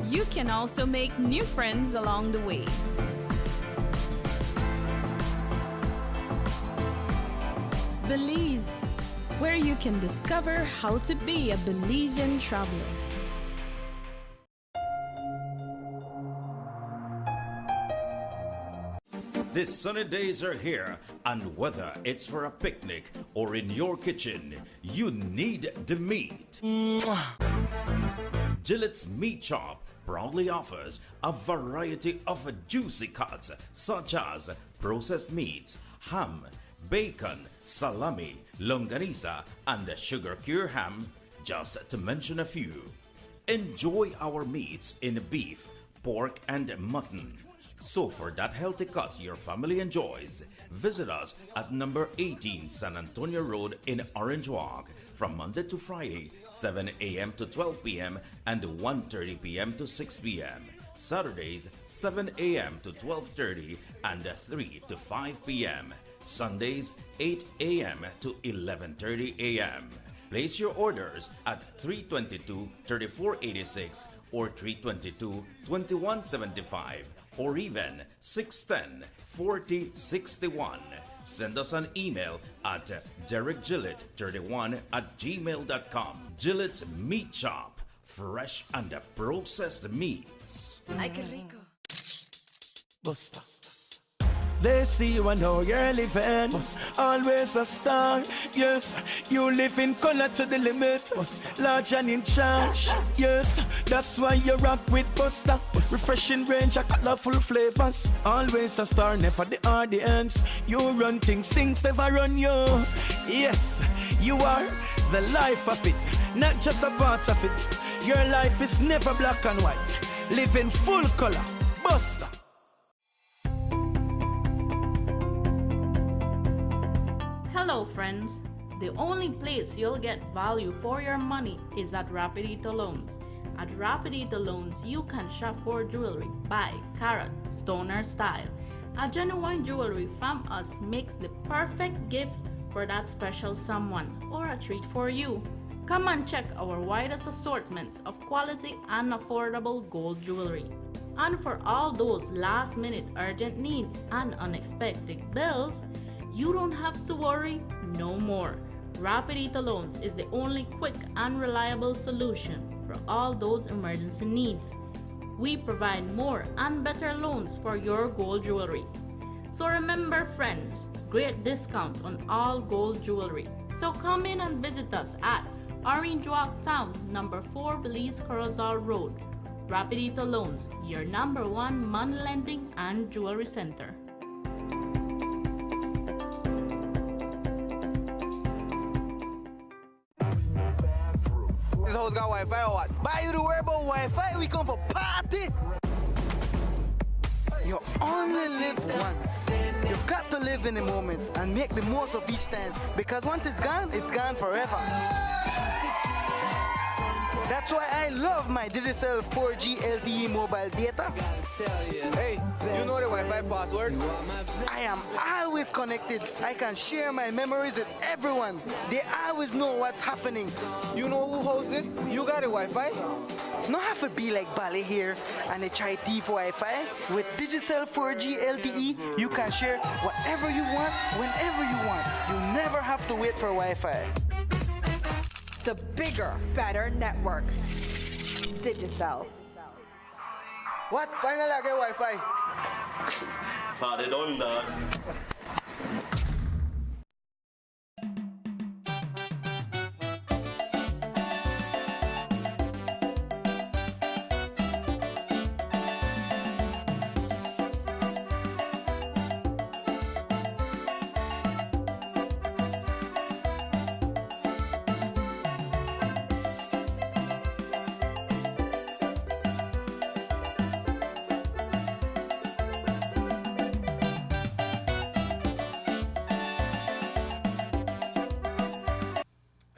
You can also make new friends along the way. Belize, where you can discover how to be a Belizean traveler. The sunny days are here, and whether it's for a picnic or in your kitchen, you need the meat. Gillette's Meat Shop proudly offers a variety of juicy cuts such as processed meats, ham, bacon, salami, longaniza, and sugar-cure ham, just to mention a few. Enjoy our meats in beef, pork, and mutton. So for that healthy cut your family enjoys, visit us at number 18 San Antonio Road in Orange Walk from Monday to Friday, 7 a.m. to 12 p.m. and 1:30 p.m. to 6 p.m. Saturdays 7 a.m. to 12:30 and 3 to 5 p.m. Sundays 8 a.m. to 11:30 a.m. Place your orders at 322-3486 or 322-2175 or even 610-4061. Send us an email at derekgillett31@gmail.com. Gillett's Meat Shop, fresh and processed meats. Ay, qué rico. Busta. They see you and know you're living. Always a star. Yes, you live in color to the limit. Large and in charge. Yes, that's why you rock with Busta. Refreshing range of colorful flavors. Always a star, never the audience. You run things never run you. Yes, you are the life of it, not just a part of it. Your life is never black and white. Live in full color. Busta. Hello friends, the only place you'll get value for your money is at Rapidito Loans. At Rapidito Loans, you can shop for jewelry, buy, carat, stoner style. A genuine jewelry from us makes the perfect gift for that special someone or a treat for you. Come and check our widest assortments of quality and affordable gold jewelry. And for all those last-minute urgent needs and unexpected bills, you don't have to worry no more. Rapidito Loans is the only quick and reliable solution for all those emergency needs. We provide more and better loans for your gold jewelry. So remember friends, great discount on all gold jewelry. So come in and visit us at Orange Walk Town, number 4 Belize Corozal Road. Rapidito Loans, your number one money lending and jewelry center. This house got Wi-Fi or what? Buy you to worry about Wi-Fi, we come for party. You only live once. You got to live in the moment and make the most of each time, because once it's gone forever. That's why I love my Digicel 4G LTE mobile data. Hey, you know the Wi-Fi password? I am always connected. I can share my memories with everyone. They always know what's happening. You know who hosts this? You got a Wi-Fi? Not have to be like Bali here and they try thief Wi-Fi. With Digicel 4G LTE, you can share whatever you want, whenever you want. You never have to wait for Wi-Fi. The bigger, better network. Digicel. What? Finally I get Wi-Fi. Party done that.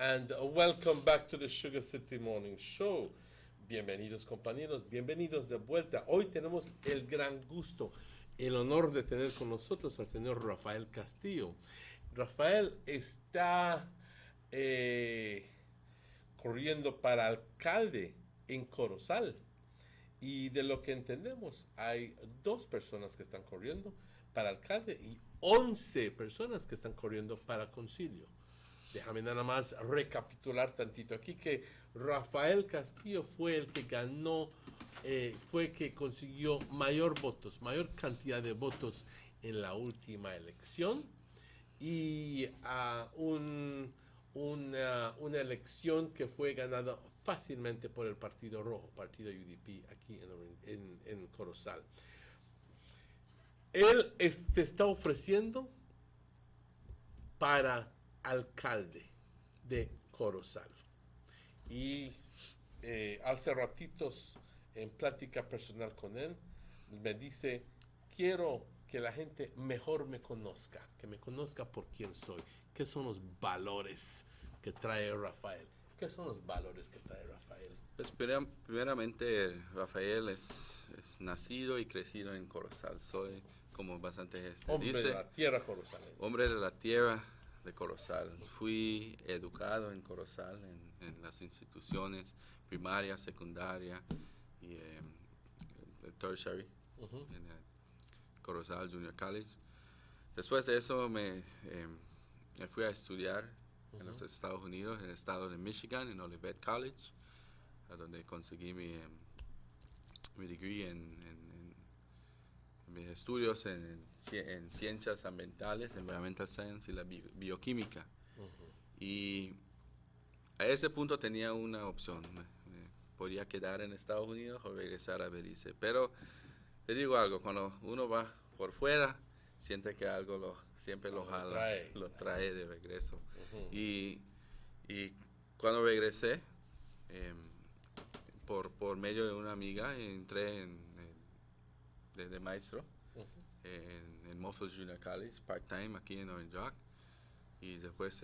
And welcome back to the Sugar City Morning Show. Bienvenidos compañeros, bienvenidos de vuelta. Hoy tenemos el gran gusto, el honor de tener con nosotros al señor Rafael Castillo. Rafael está corriendo para alcalde en Corozal. Y de lo que entendemos, hay 2 personas que están corriendo para alcalde y 11 personas que están corriendo para concilio. Déjame nada más recapitular tantito aquí que Rafael Castillo fue el que ganó, fue el que consiguió mayor cantidad de votos en la última elección y una elección que fue ganada fácilmente por el Partido Rojo, Partido UDP aquí en Corozal. Él se está ofreciendo para alcalde de Corozal y hace ratitos en plática personal con él me dice: quiero que la gente mejor me conozca, que me conozca por quién soy, qué son los valores que trae Rafael. ¿Qué son los valores que trae Rafael? Pues primeramente, Rafael es nacido y crecido en Corozal. Soy, como bastante gente Hombre dice, de la tierra corozaleña. hombre de la tierra de Corozal. Fui educado en Corozal, en las instituciones primaria, secundaria y el tertiary, en el Corozal Junior College. Después de eso me fui a estudiar en los Estados Unidos, en el estado de Michigan, en Olivet College, a donde conseguí mi degree en mis estudios en ciencias ambientales, environmental science y la bioquímica. Y a ese punto tenía una opción. Me podía quedar en Estados Unidos o regresar a Belice. Pero te digo algo, cuando uno va por fuera, siente que algo siempre lo jala, lo trae de regreso. Y cuando regresé, por medio de una amiga, entré de maestro en Moffels Junior College, part-time, aquí en Orange Rock. Y después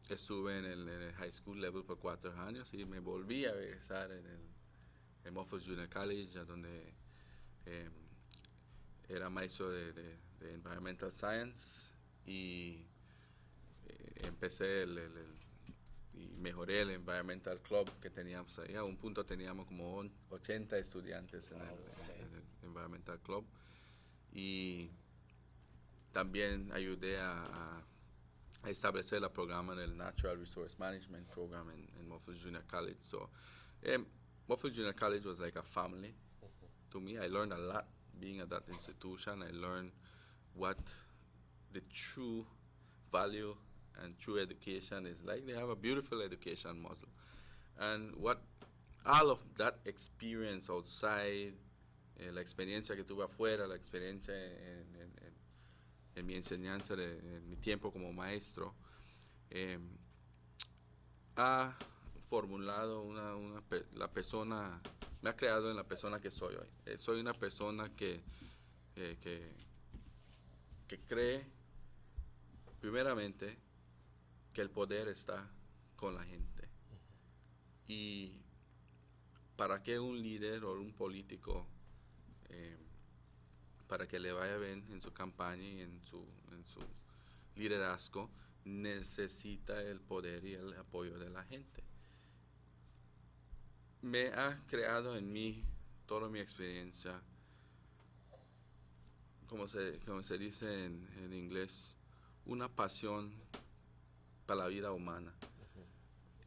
estuve en el high school level por 4 años y me volví a regresar en Moffels Junior College, a donde era maestro de Environmental Science, y empecé y mejoré el Environmental Club que teníamos ahí. A un punto teníamos como 80 estudiantes en el Environmental Club, y también ayudé a establecer el programa del Natural Resource Management Program en Moffels Junior College. So, Moffels Junior College was like a family to me. I learned a lot being at that institution. I learned what the true value and true education is like. They have a beautiful education model. And what all of that experience outside, la experiencia que tuve afuera, la experiencia en mi enseñanza, en mi tiempo como maestro, ha formulado la persona, me ha creado en la persona que soy hoy. Soy una persona que cree, primeramente, que el poder está con la gente. Y para que un líder o un político, para que le vaya bien en su campaña y en su liderazgo, necesita el poder y el apoyo de la gente. Me ha creado en mí, toda mi experiencia, como se dice en inglés, una pasión para la vida humana.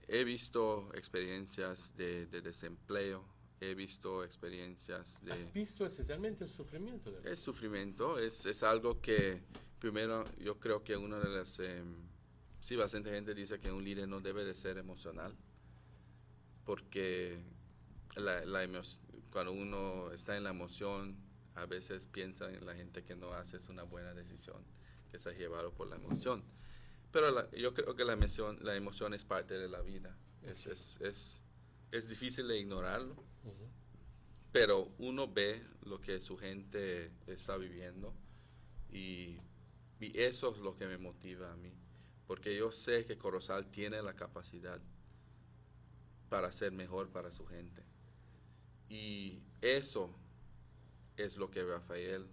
He visto experiencias de desempleo, he visto experiencias de... ¿Has visto esencialmente el sufrimiento? El sufrimiento es algo que, primero, yo creo que una de las... sí, bastante gente dice que un líder no debe de ser emocional, porque cuando uno está en la emoción, a veces piensa en la gente que no hace una buena decisión, que se ha llevado por la emoción. Pero yo creo que la emoción es parte de la vida. Es difícil de ignorarlo, pero uno ve lo que su gente está viviendo, y eso es lo que me motiva a mí, porque yo sé que Corozal tiene la capacidad para ser mejor para su gente, y eso es lo que Rafael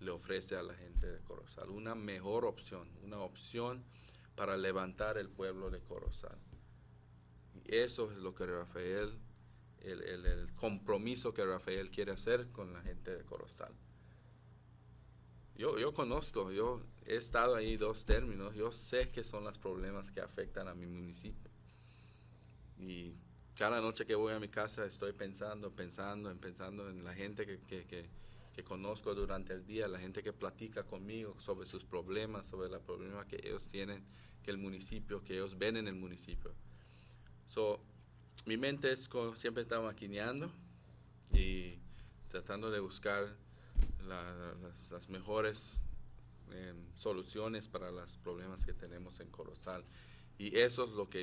le ofrece a la gente de Corozal, una mejor opción, una opción para levantar el pueblo de Corozal. Y eso es lo que Rafael, el compromiso que Rafael quiere hacer con la gente de Corozal. Yo conozco, yo he estado ahí 2 términos, yo sé qué son los problemas que afectan a mi municipio. Y cada noche que voy a mi casa estoy pensando en la gente que conozco durante el día, la gente que platica conmigo sobre sus problemas, sobre los problemas que ellos tienen, que ellos ven en el municipio. So, mi mente siempre está maquineando y tratando de buscar las mejores soluciones para los problemas que tenemos en Corozal. Y eso es lo que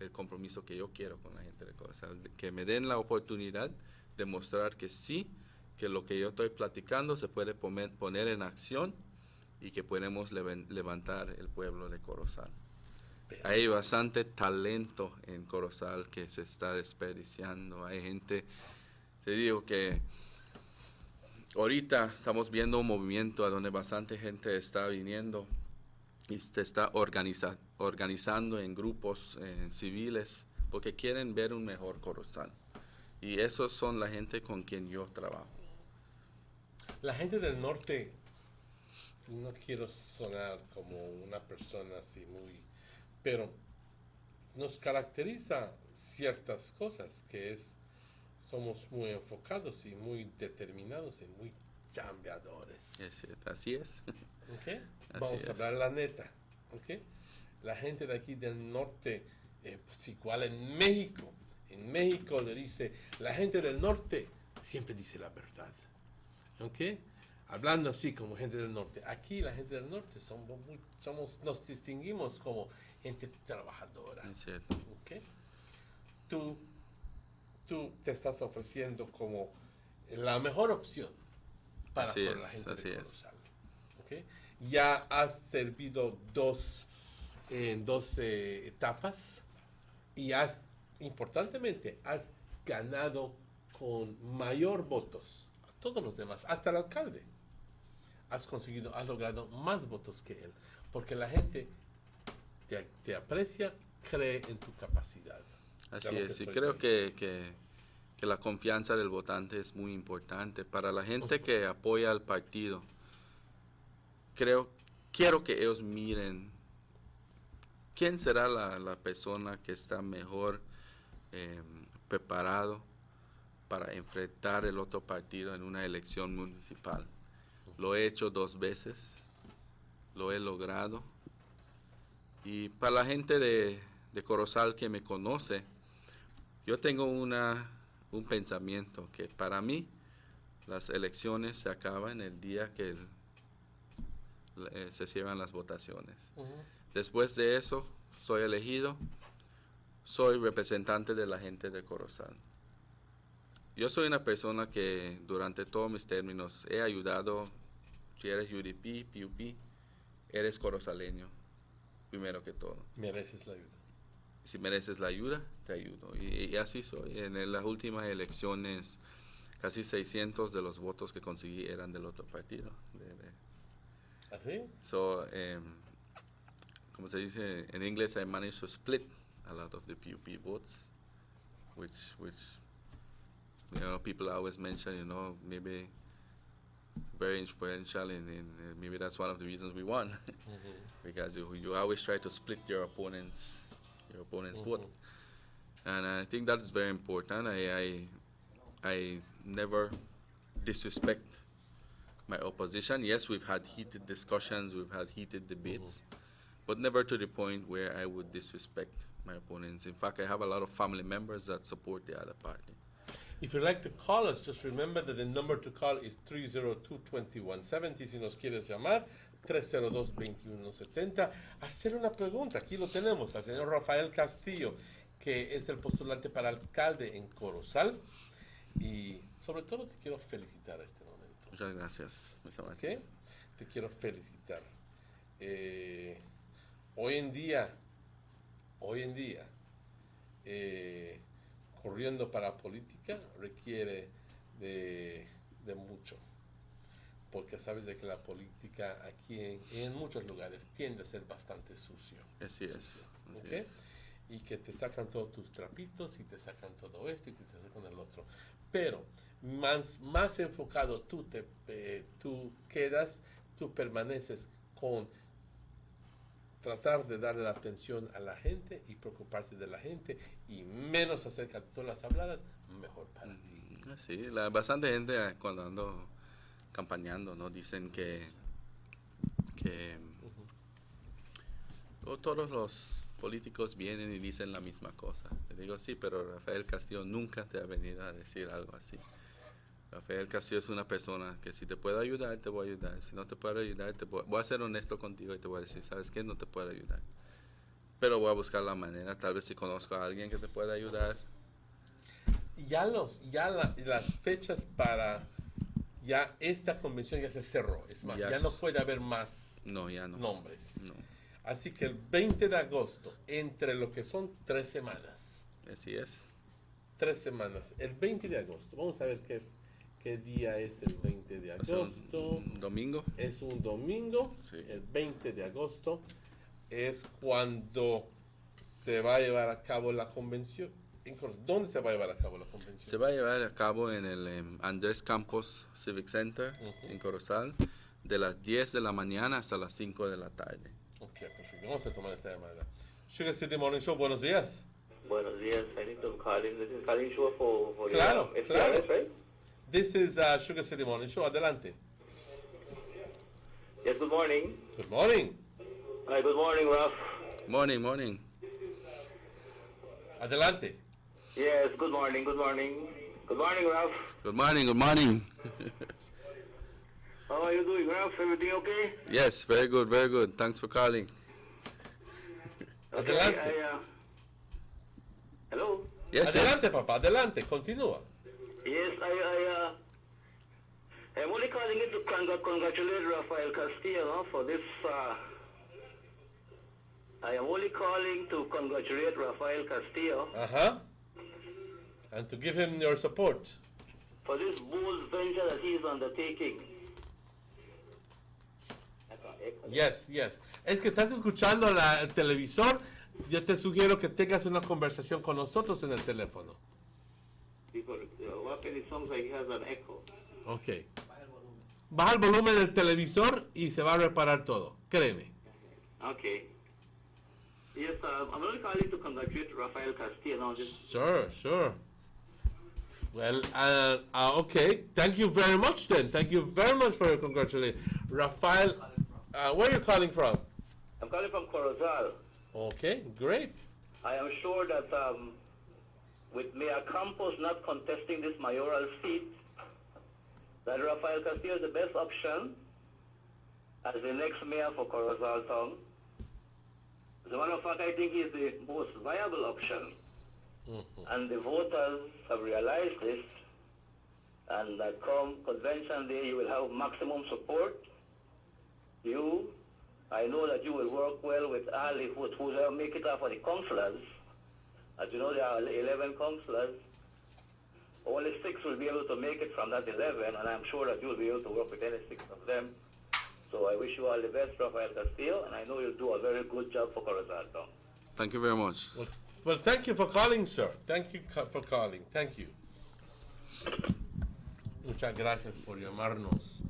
el compromiso que yo quiero con la gente de Corozal, que me den la oportunidad de mostrar que sí, que lo que yo estoy platicando se puede poner en acción y que podemos levantar el pueblo de Corozal. hay bastante talento en Corozal que se está desperdiciando. Hay gente, te digo que ahorita estamos viendo un movimiento a donde bastante gente está viniendo y se está organizando en grupos civiles porque quieren ver un mejor Corozal. Y esos son la gente con quien yo trabajo. La gente del norte, no quiero sonar como una persona así muy, pero nos caracteriza ciertas cosas, que es, somos muy enfocados y muy determinados y muy chambeadores. Así es. ¿Okay? Así Vamos es. a hablar la neta. ¿Okay? La gente de aquí del norte, pues igual en México le dice, la gente del norte siempre dice la verdad. ¿Ok? Hablando así como gente del norte. Aquí la gente del norte nos distinguimos como gente trabajadora. Es cierto. ¿Ok? Tú te estás ofreciendo como la mejor opción para Así la es, gente así de es. Corozal. ¿Ok? Ya has servido dos etapas y importantemente, has ganado con mayor votos a todos los demás, hasta el alcalde. Has logrado más votos que él, porque la gente te aprecia, cree en tu capacidad. Así es, y creo que la confianza del votante es muy importante. Para la gente que apoya al partido, quiero que ellos miren quién será la persona que está mejor preparado para enfrentar el otro partido en una elección municipal. Lo he hecho 2 veces, lo he logrado. Y para la gente de Corozal que me conoce, yo tengo un pensamiento que para mí las elecciones se acaban el día que se cierran las votaciones. Después de eso, soy elegido, soy representante de la gente de Corozal. Yo soy una persona que durante todos mis términos he ayudado. Si eres UDP, PUP, eres corozaleño, primero que todo. Mereces la ayuda. Si mereces la ayuda, te ayudo. Y así soy. En las últimas elecciones, casi 600 de los votos que conseguí eran del otro partido. ¿Así? So, como se dice en inglés, I managed to split a lot of the PUP votes, which people always mention, maybe very influential, and maybe that's one of the reasons we won, because you always try to split your opponent's vote, and I think that's very important. I never disrespect my opposition. Yes, we've had heated discussions, we've had heated debates, but never to the point where I would disrespect my opponents. In fact, I have a lot of family members that support the other party. If you'd like to call us, just remember that the number to call is 302-2170. Si nos quieres llamar, 302-2170. Hacer una pregunta, aquí lo tenemos, al señor Rafael Castillo, que es el postulante para alcalde en Corozal. Y sobre todo te quiero felicitar a este momento. Muchas gracias. ¿Okay? Te quiero felicitar. Hoy en día, corriendo para política requiere de mucho, porque sabes de que la política aquí en muchos lugares tiende a ser bastante sucio. Así es. ¿Okay? Y que te sacan todos tus trapitos y te sacan todo esto y te sacan el otro. Pero más enfocado tú permaneces con tratar de darle la atención a la gente y preocuparte de la gente y menos acerca de todas las habladas, mejor para ti. Sí, bastante gente cuando ando campañando, ¿no? Dicen que todos los políticos vienen y dicen la misma cosa. Le digo, sí, pero Rafael Castillo nunca te ha venido a decir algo así. Rafael Castillo es una persona que si te puedo ayudar, te voy a ayudar. Si no te puedo ayudar, voy a ser honesto contigo y te voy a decir, ¿sabes qué? No te puedo ayudar. Pero voy a buscar la manera, tal vez si conozco a alguien que te pueda ayudar. Las fechas para esta convención ya se cerró. Es más, ya no puede haber más nombres. No. Así que el 20 de agosto, entre lo que son 3 semanas. Así es. 3 semanas. El 20 de agosto. Vamos a ver qué día es el 20 de agosto. Un domingo. Es un domingo. Sí. El 20 de agosto es cuando se va a llevar a cabo la convención. ¿Dónde se va a llevar a cabo la convención? Se va a llevar a cabo en el Andrés Campos Civic Center en Corozal, de las 10 de la mañana hasta las 5 de la tarde. Ok, perfecto. Vamos a tomar esta llamada. Sugar City Morning Show, buenos días. Buenos días, I need to call in. This is calling show for Claro, the claro. FPRS, right? This is Sugar City Morning Show. Adelante. Yes, good morning. Good morning. Hi, good morning, Ralph. Morning, morning. Adelante. Yes, good morning, good morning. Good morning, Ralph. Good morning, good morning. How are you doing, Ralph? Everything okay? Yes, very good, very good. Thanks for calling. Okay, hello? Yes, Adelante, yes. papá. Adelante. Continúa. Yes, I'm only calling in to congratulate Rafael Castillo, no, for this, I am only calling to congratulate Rafael Castillo Uh-huh. And to give him your support. for this bold venture that he is undertaking. Yes, yes. Es que estás escuchando el televisor. Yo te sugiero que tengas una conversación con nosotros en el teléfono. Because what it sounds like he has an echo. Ok. Baja el volumen del televisor y se va a reparar todo. Créeme. Okay. Yes, I'm only calling to congratulate Rafael Castillo on this. Sure. Well, okay. Thank you very much then. Thank you very much for your congratulations. Rafael, where are you calling from? I'm calling from Corozal. Okay, great. I am sure that with Mayor Campos not contesting this mayoral seat, that Rafael Castillo is the best option as the next mayor for Corozal Town. As a matter of fact, I think he's the most viable option. And the voters have realized this, and that come convention day, you will have maximum support. I know that you will work well with all the who make it out for the councillors. As you know, there are 11 councillors. Only 6 will be able to make it from that 11, and I'm sure that you'll be able to work with any 6 of them. So I wish you all the best, Rafael Castillo, and I know you'll do a very good job for Corozal Town. Thank you very much. Well, thank you for calling, sir. Thank you for calling. Thank you. Muchas gracias por llamarnos.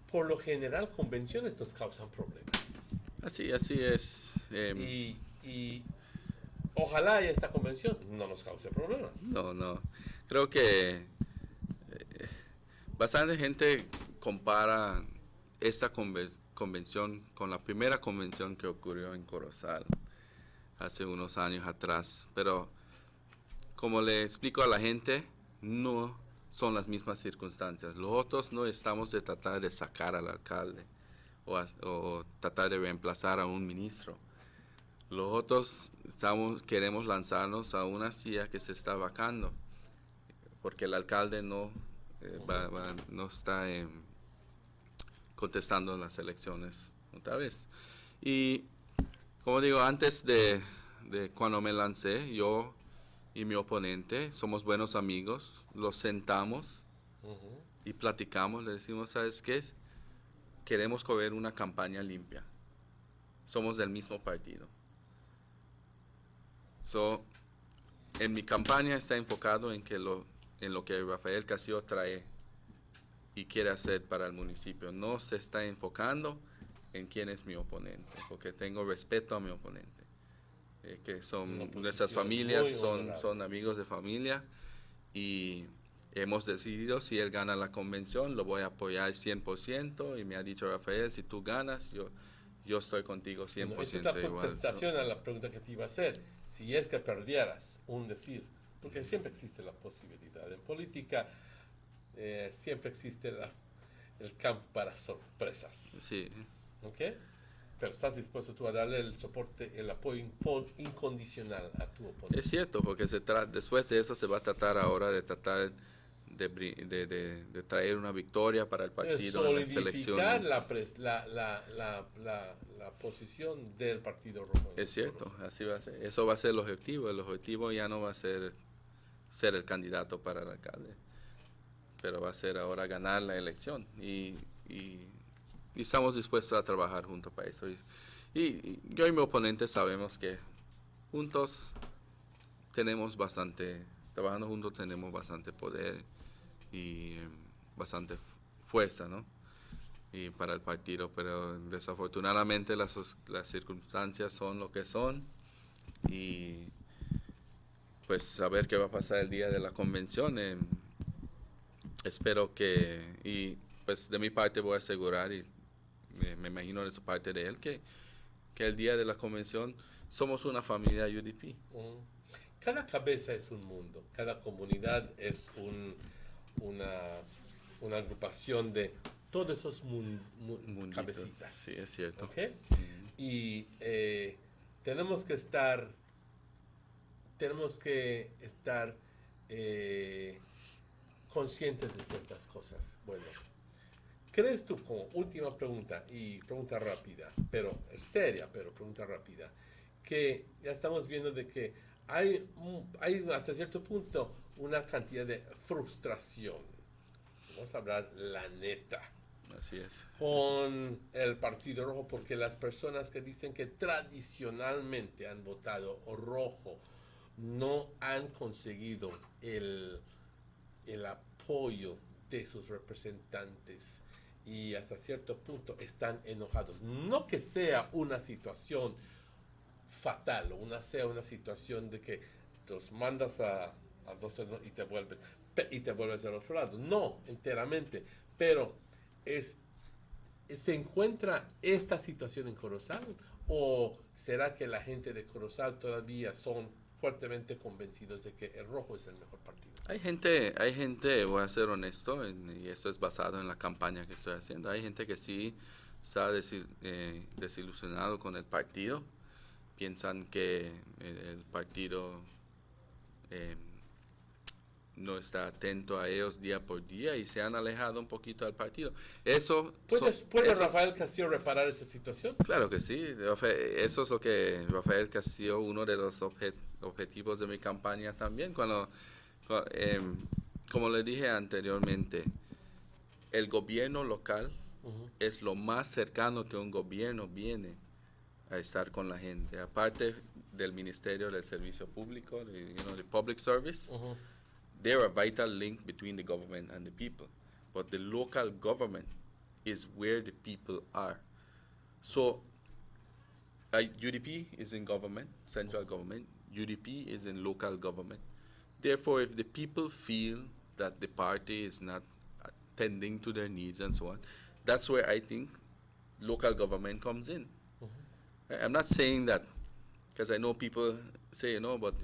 Por lo general, convenciones nos causan problemas. Así es. Y ojalá esta convención no nos cause problemas. No. Creo que bastante gente compara esta convención con la primera convención que ocurrió en Corozal hace unos años atrás. Pero como le explico a la gente, no son las mismas circunstancias. Nosotros no estamos de tratar de sacar al alcalde o tratar de reemplazar a un ministro. Nosotros queremos lanzarnos a una silla que se está vacando, porque el alcalde no está contestando las elecciones otra vez. Y como digo, antes de cuando me lancé, yo y mi oponente somos buenos amigos, los sentamos y platicamos, le decimos, ¿sabes qué? Queremos correr una campaña limpia. Somos del mismo partido. En mi campaña está enfocado en lo que Rafael Castillo trae y quiere hacer para el municipio. No se está enfocando en quién es mi oponente, porque tengo respeto a mi oponente. Que son nuestras familias, son amigos de familia, y hemos decidido, si él gana la convención, lo voy a apoyar 100%, y me ha dicho Rafael, si tú ganas, yo estoy contigo 100% Esa es la igual. contestación a la pregunta que te iba a hacer. Si es que perdieras, un decir, porque siempre existe la posibilidad. En política siempre existe el campo para sorpresas. Sí. ¿Ok? Pero estás dispuesto tú a darle el soporte, el apoyo incondicional a tu oponente. Es cierto, porque después de eso se va a tratar ahora de tratar de traer una victoria para el partido en las solidificar elecciones. la posición del Partido Rojo. Es cierto, así va a ser. Eso va a ser el objetivo. El objetivo ya no va a ser el candidato para el alcalde, pero va a ser ahora ganar la elección. Y estamos dispuestos a trabajar juntos para eso. Y yo y mi oponente sabemos que juntos trabajando juntos tenemos bastante poder y bastante fuerza, ¿no? Y para el partido, pero desafortunadamente las circunstancias son lo que son, y pues a ver qué va a pasar el día de la convención. Espero y pues de mi parte voy a asegurar, y me imagino de su parte de él, que el día de la convención somos una familia UDP. Cada cabeza es un mundo, cada comunidad es una agrupación de todos esos cabecitas. Sí, es cierto. ¿Okay? Y tenemos que estar conscientes de ciertas cosas. Bueno, ¿crees tú, como última pregunta, y pregunta rápida, pero seria, pero pregunta rápida, que ya estamos viendo de que hay hasta cierto punto una cantidad de frustración, vamos a hablar la neta, así es, con el Partido Rojo, porque las personas que dicen que tradicionalmente han votado rojo no han conseguido el apoyo de sus representantes, y hasta cierto punto están enojados. No que sea una situación fatal, o sea una situación de que los mandas a dos y te vuelves al otro lado. No, enteramente. Pero ¿se encuentra esta situación en Corozal? ¿O será que la gente de Corozal todavía son fuertemente convencidos de que el rojo es el mejor partido? Hay gente, voy a ser honesto, y esto es basado en la campaña que estoy haciendo, hay gente que sí está desilusionado con el partido. Piensan que el partido no está atento a ellos día por día y se han alejado un poquito del partido. ¿Puede Rafael Castillo reparar esa situación? Claro que sí. Eso es lo que Rafael Castillo, uno de los objetivos de mi campaña también. Como le dije anteriormente, el gobierno local es lo más cercano que un gobierno viene a estar con la gente, aparte del Ministerio del Servicio Público, the Public Service. They're a vital link between the government and the people, but the local government is where the people are. So UDP is in government, central government. UDP is in local government. Therefore, if the people feel that the party is not tending to their needs and so on, that's where I think local government comes in. I'm not saying that because I know people say, but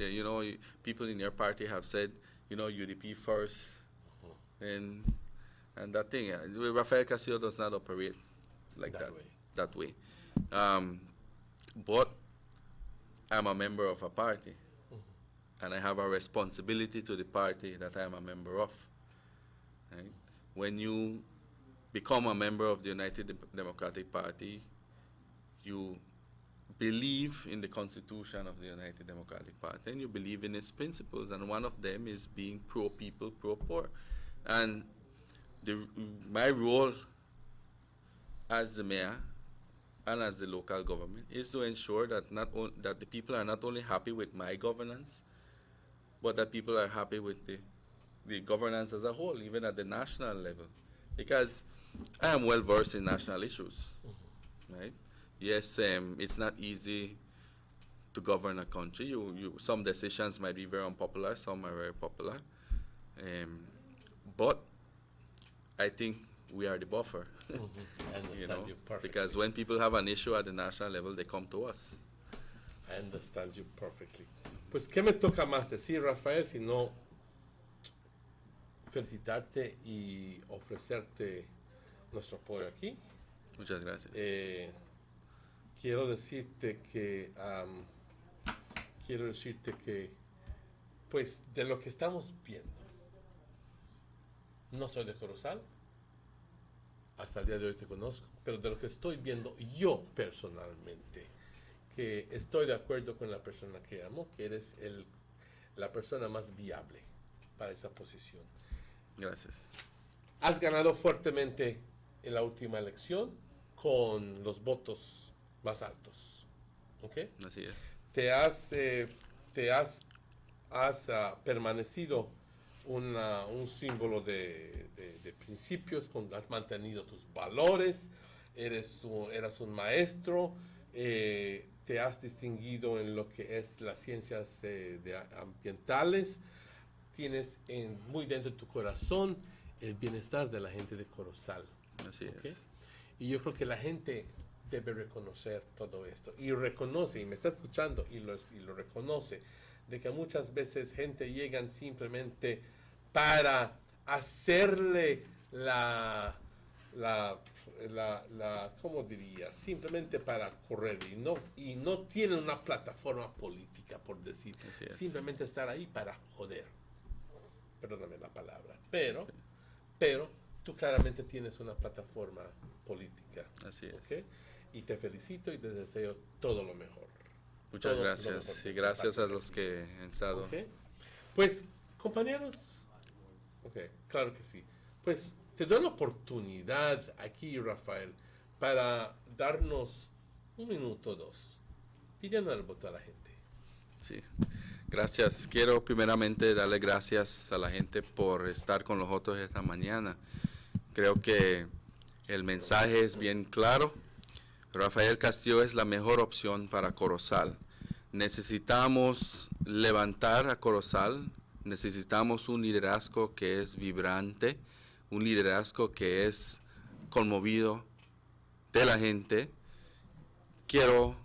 people in your party have said, UDP first, and that thing. Rafael Castillo does not operate like that way. But I'm a member of a party, and I have a responsibility to the party that I am a member of. Right? When you become a member of the United Democratic Party, you believe in the Constitution of the United Democratic Party, and you believe in its principles, and one of them is being pro-people, pro-poor. And my role as the mayor and as the local government is to ensure that that the people are not only happy with my governance, but that people are happy with the governance as a whole, even at the national level. Because I am well versed in national issues, right? Yes, it's not easy to govern a country. Some decisions might be very unpopular, some are very popular. But I think we are the buffer. I understand you perfectly. Because when people have an issue at the national level, they come to us. I understand you perfectly. Pues, ¿qué me toca más decir, Rafael, si no felicitarte y ofrecerte nuestro apoyo aquí? Muchas gracias. Quiero decirte que pues de lo que estamos viendo, No soy de Corozal, hasta el día de hoy te conozco, pero de lo que estoy viendo yo personalmente, que estoy de acuerdo con la persona que amo, que eres la persona más viable para esa posición. Gracias. Has ganado fuertemente en la última elección con los votos más altos. ¿Ok? Así es. Has permanecido un símbolo de principios, has mantenido tus valores, eras un maestro, te has distinguido en lo que es las ciencias ambientales, tienes muy dentro de tu corazón el bienestar de la gente de Corozal. Así es. Y yo creo que la gente debe reconocer todo esto, y reconoce, y me está escuchando, y lo reconoce, de que muchas veces gente llegan simplemente para hacerle ¿cómo diría? Simplemente para correr, y no tienen una plataforma política, por decir, simplemente estar ahí para joder. Perdóname la palabra, pero tú claramente tienes una plataforma política. Así es. ¿Okay? Y te felicito y te deseo todo lo mejor. Muchas Todo gracias. lo mejor. Y gracias a los que han estado. Okay. Pues, compañeros, claro que sí. Pues te doy la oportunidad aquí, Rafael, para darnos un minuto o dos pidiendo el voto a la gente. Sí, gracias. Quiero primeramente darle gracias a la gente por estar con nosotros esta mañana. Creo que el mensaje es bien claro. Rafael Castillo es la mejor opción para Corozal. Necesitamos levantar a Corozal, necesitamos un liderazgo que es vibrante, un liderazgo que es conmovido de la gente. Quiero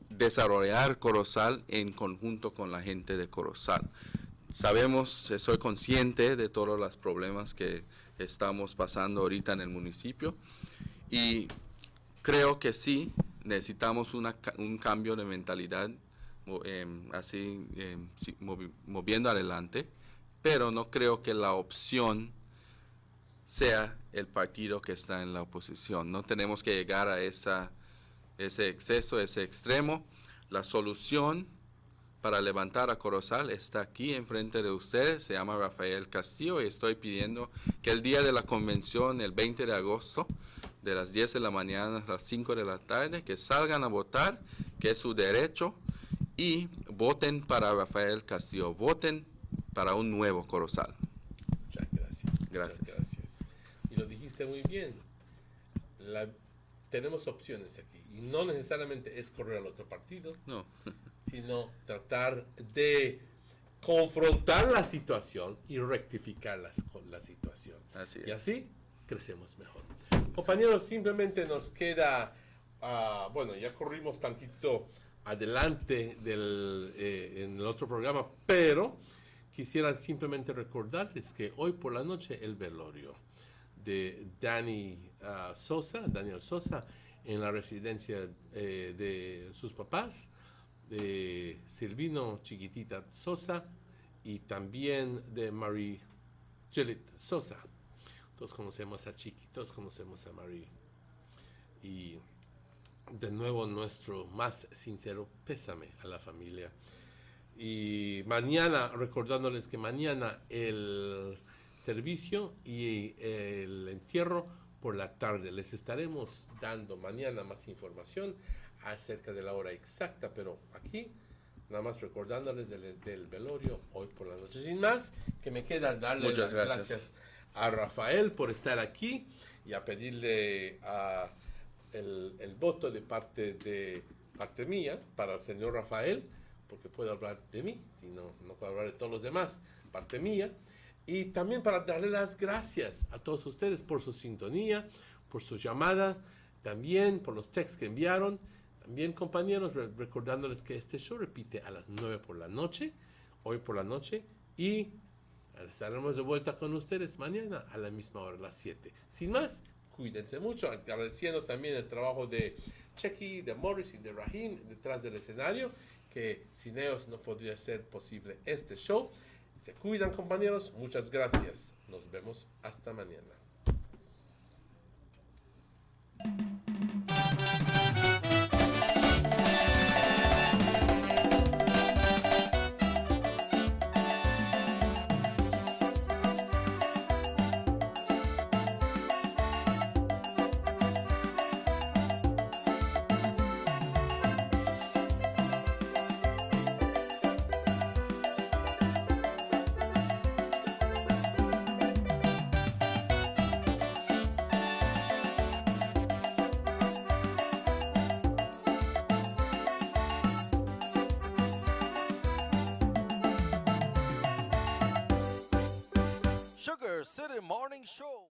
desarrollar Corozal en conjunto con la gente de Corozal. Soy consciente de todos los problemas que estamos pasando ahorita en el municipio, y creo que sí necesitamos un cambio de mentalidad, moviendo adelante, pero no creo que la opción sea el partido que está en la oposición. No tenemos que llegar a ese exceso, ese extremo. La solución para levantar a Corozal está aquí enfrente de ustedes, se llama Rafael Castillo, y estoy pidiendo que el día de la convención, el 20 de agosto, de las 10 de la mañana a las 5 de la tarde, que salgan a votar, que es su derecho, y voten para Rafael Castillo, voten para un nuevo Corozal. Muchas gracias. Gracias. Muchas gracias. Y lo dijiste muy bien. Tenemos opciones aquí, y no necesariamente es correr al otro partido, no, sino tratar de confrontar la situación y rectificar la situación. Así es. Y así crecemos mejor. Compañeros, simplemente nos queda, ya corrimos tantito adelante en el otro programa, pero quisiera simplemente recordarles que hoy por la noche el velorio de Daniel Sosa, en la residencia de sus papás, de Silvino Chiquitita Sosa, y también de Marie Gillet Sosa. Todos conocemos a Chiqui, todos conocemos a Marie. Y de nuevo nuestro más sincero pésame a la familia. Y mañana, recordándoles que mañana el servicio y el entierro por la tarde. Les estaremos dando mañana más información acerca de la hora exacta, pero aquí nada más recordándoles del velorio hoy por la noche. Sin más, que me queda darle Muchas las gracias a Rafael por estar aquí y a pedirle el voto de parte mía para el señor Rafael, porque puedo hablar de mí, si no puedo hablar de todos los demás, parte mía. Y también para darle las gracias a todos ustedes por su sintonía, por sus llamadas, también por los textos que enviaron. También, compañeros, recordándoles que este show repite a las 9 por la noche, hoy por la noche, y estaremos de vuelta con ustedes mañana a la misma hora, las 7. Sin más, cuídense mucho, agradeciendo también el trabajo de Chequi, de Morris y de Rahim detrás del escenario, que sin ellos no podría ser posible este show. Se cuidan, compañeros. Muchas gracias. Nos vemos hasta mañana. Sugar City Morning Show.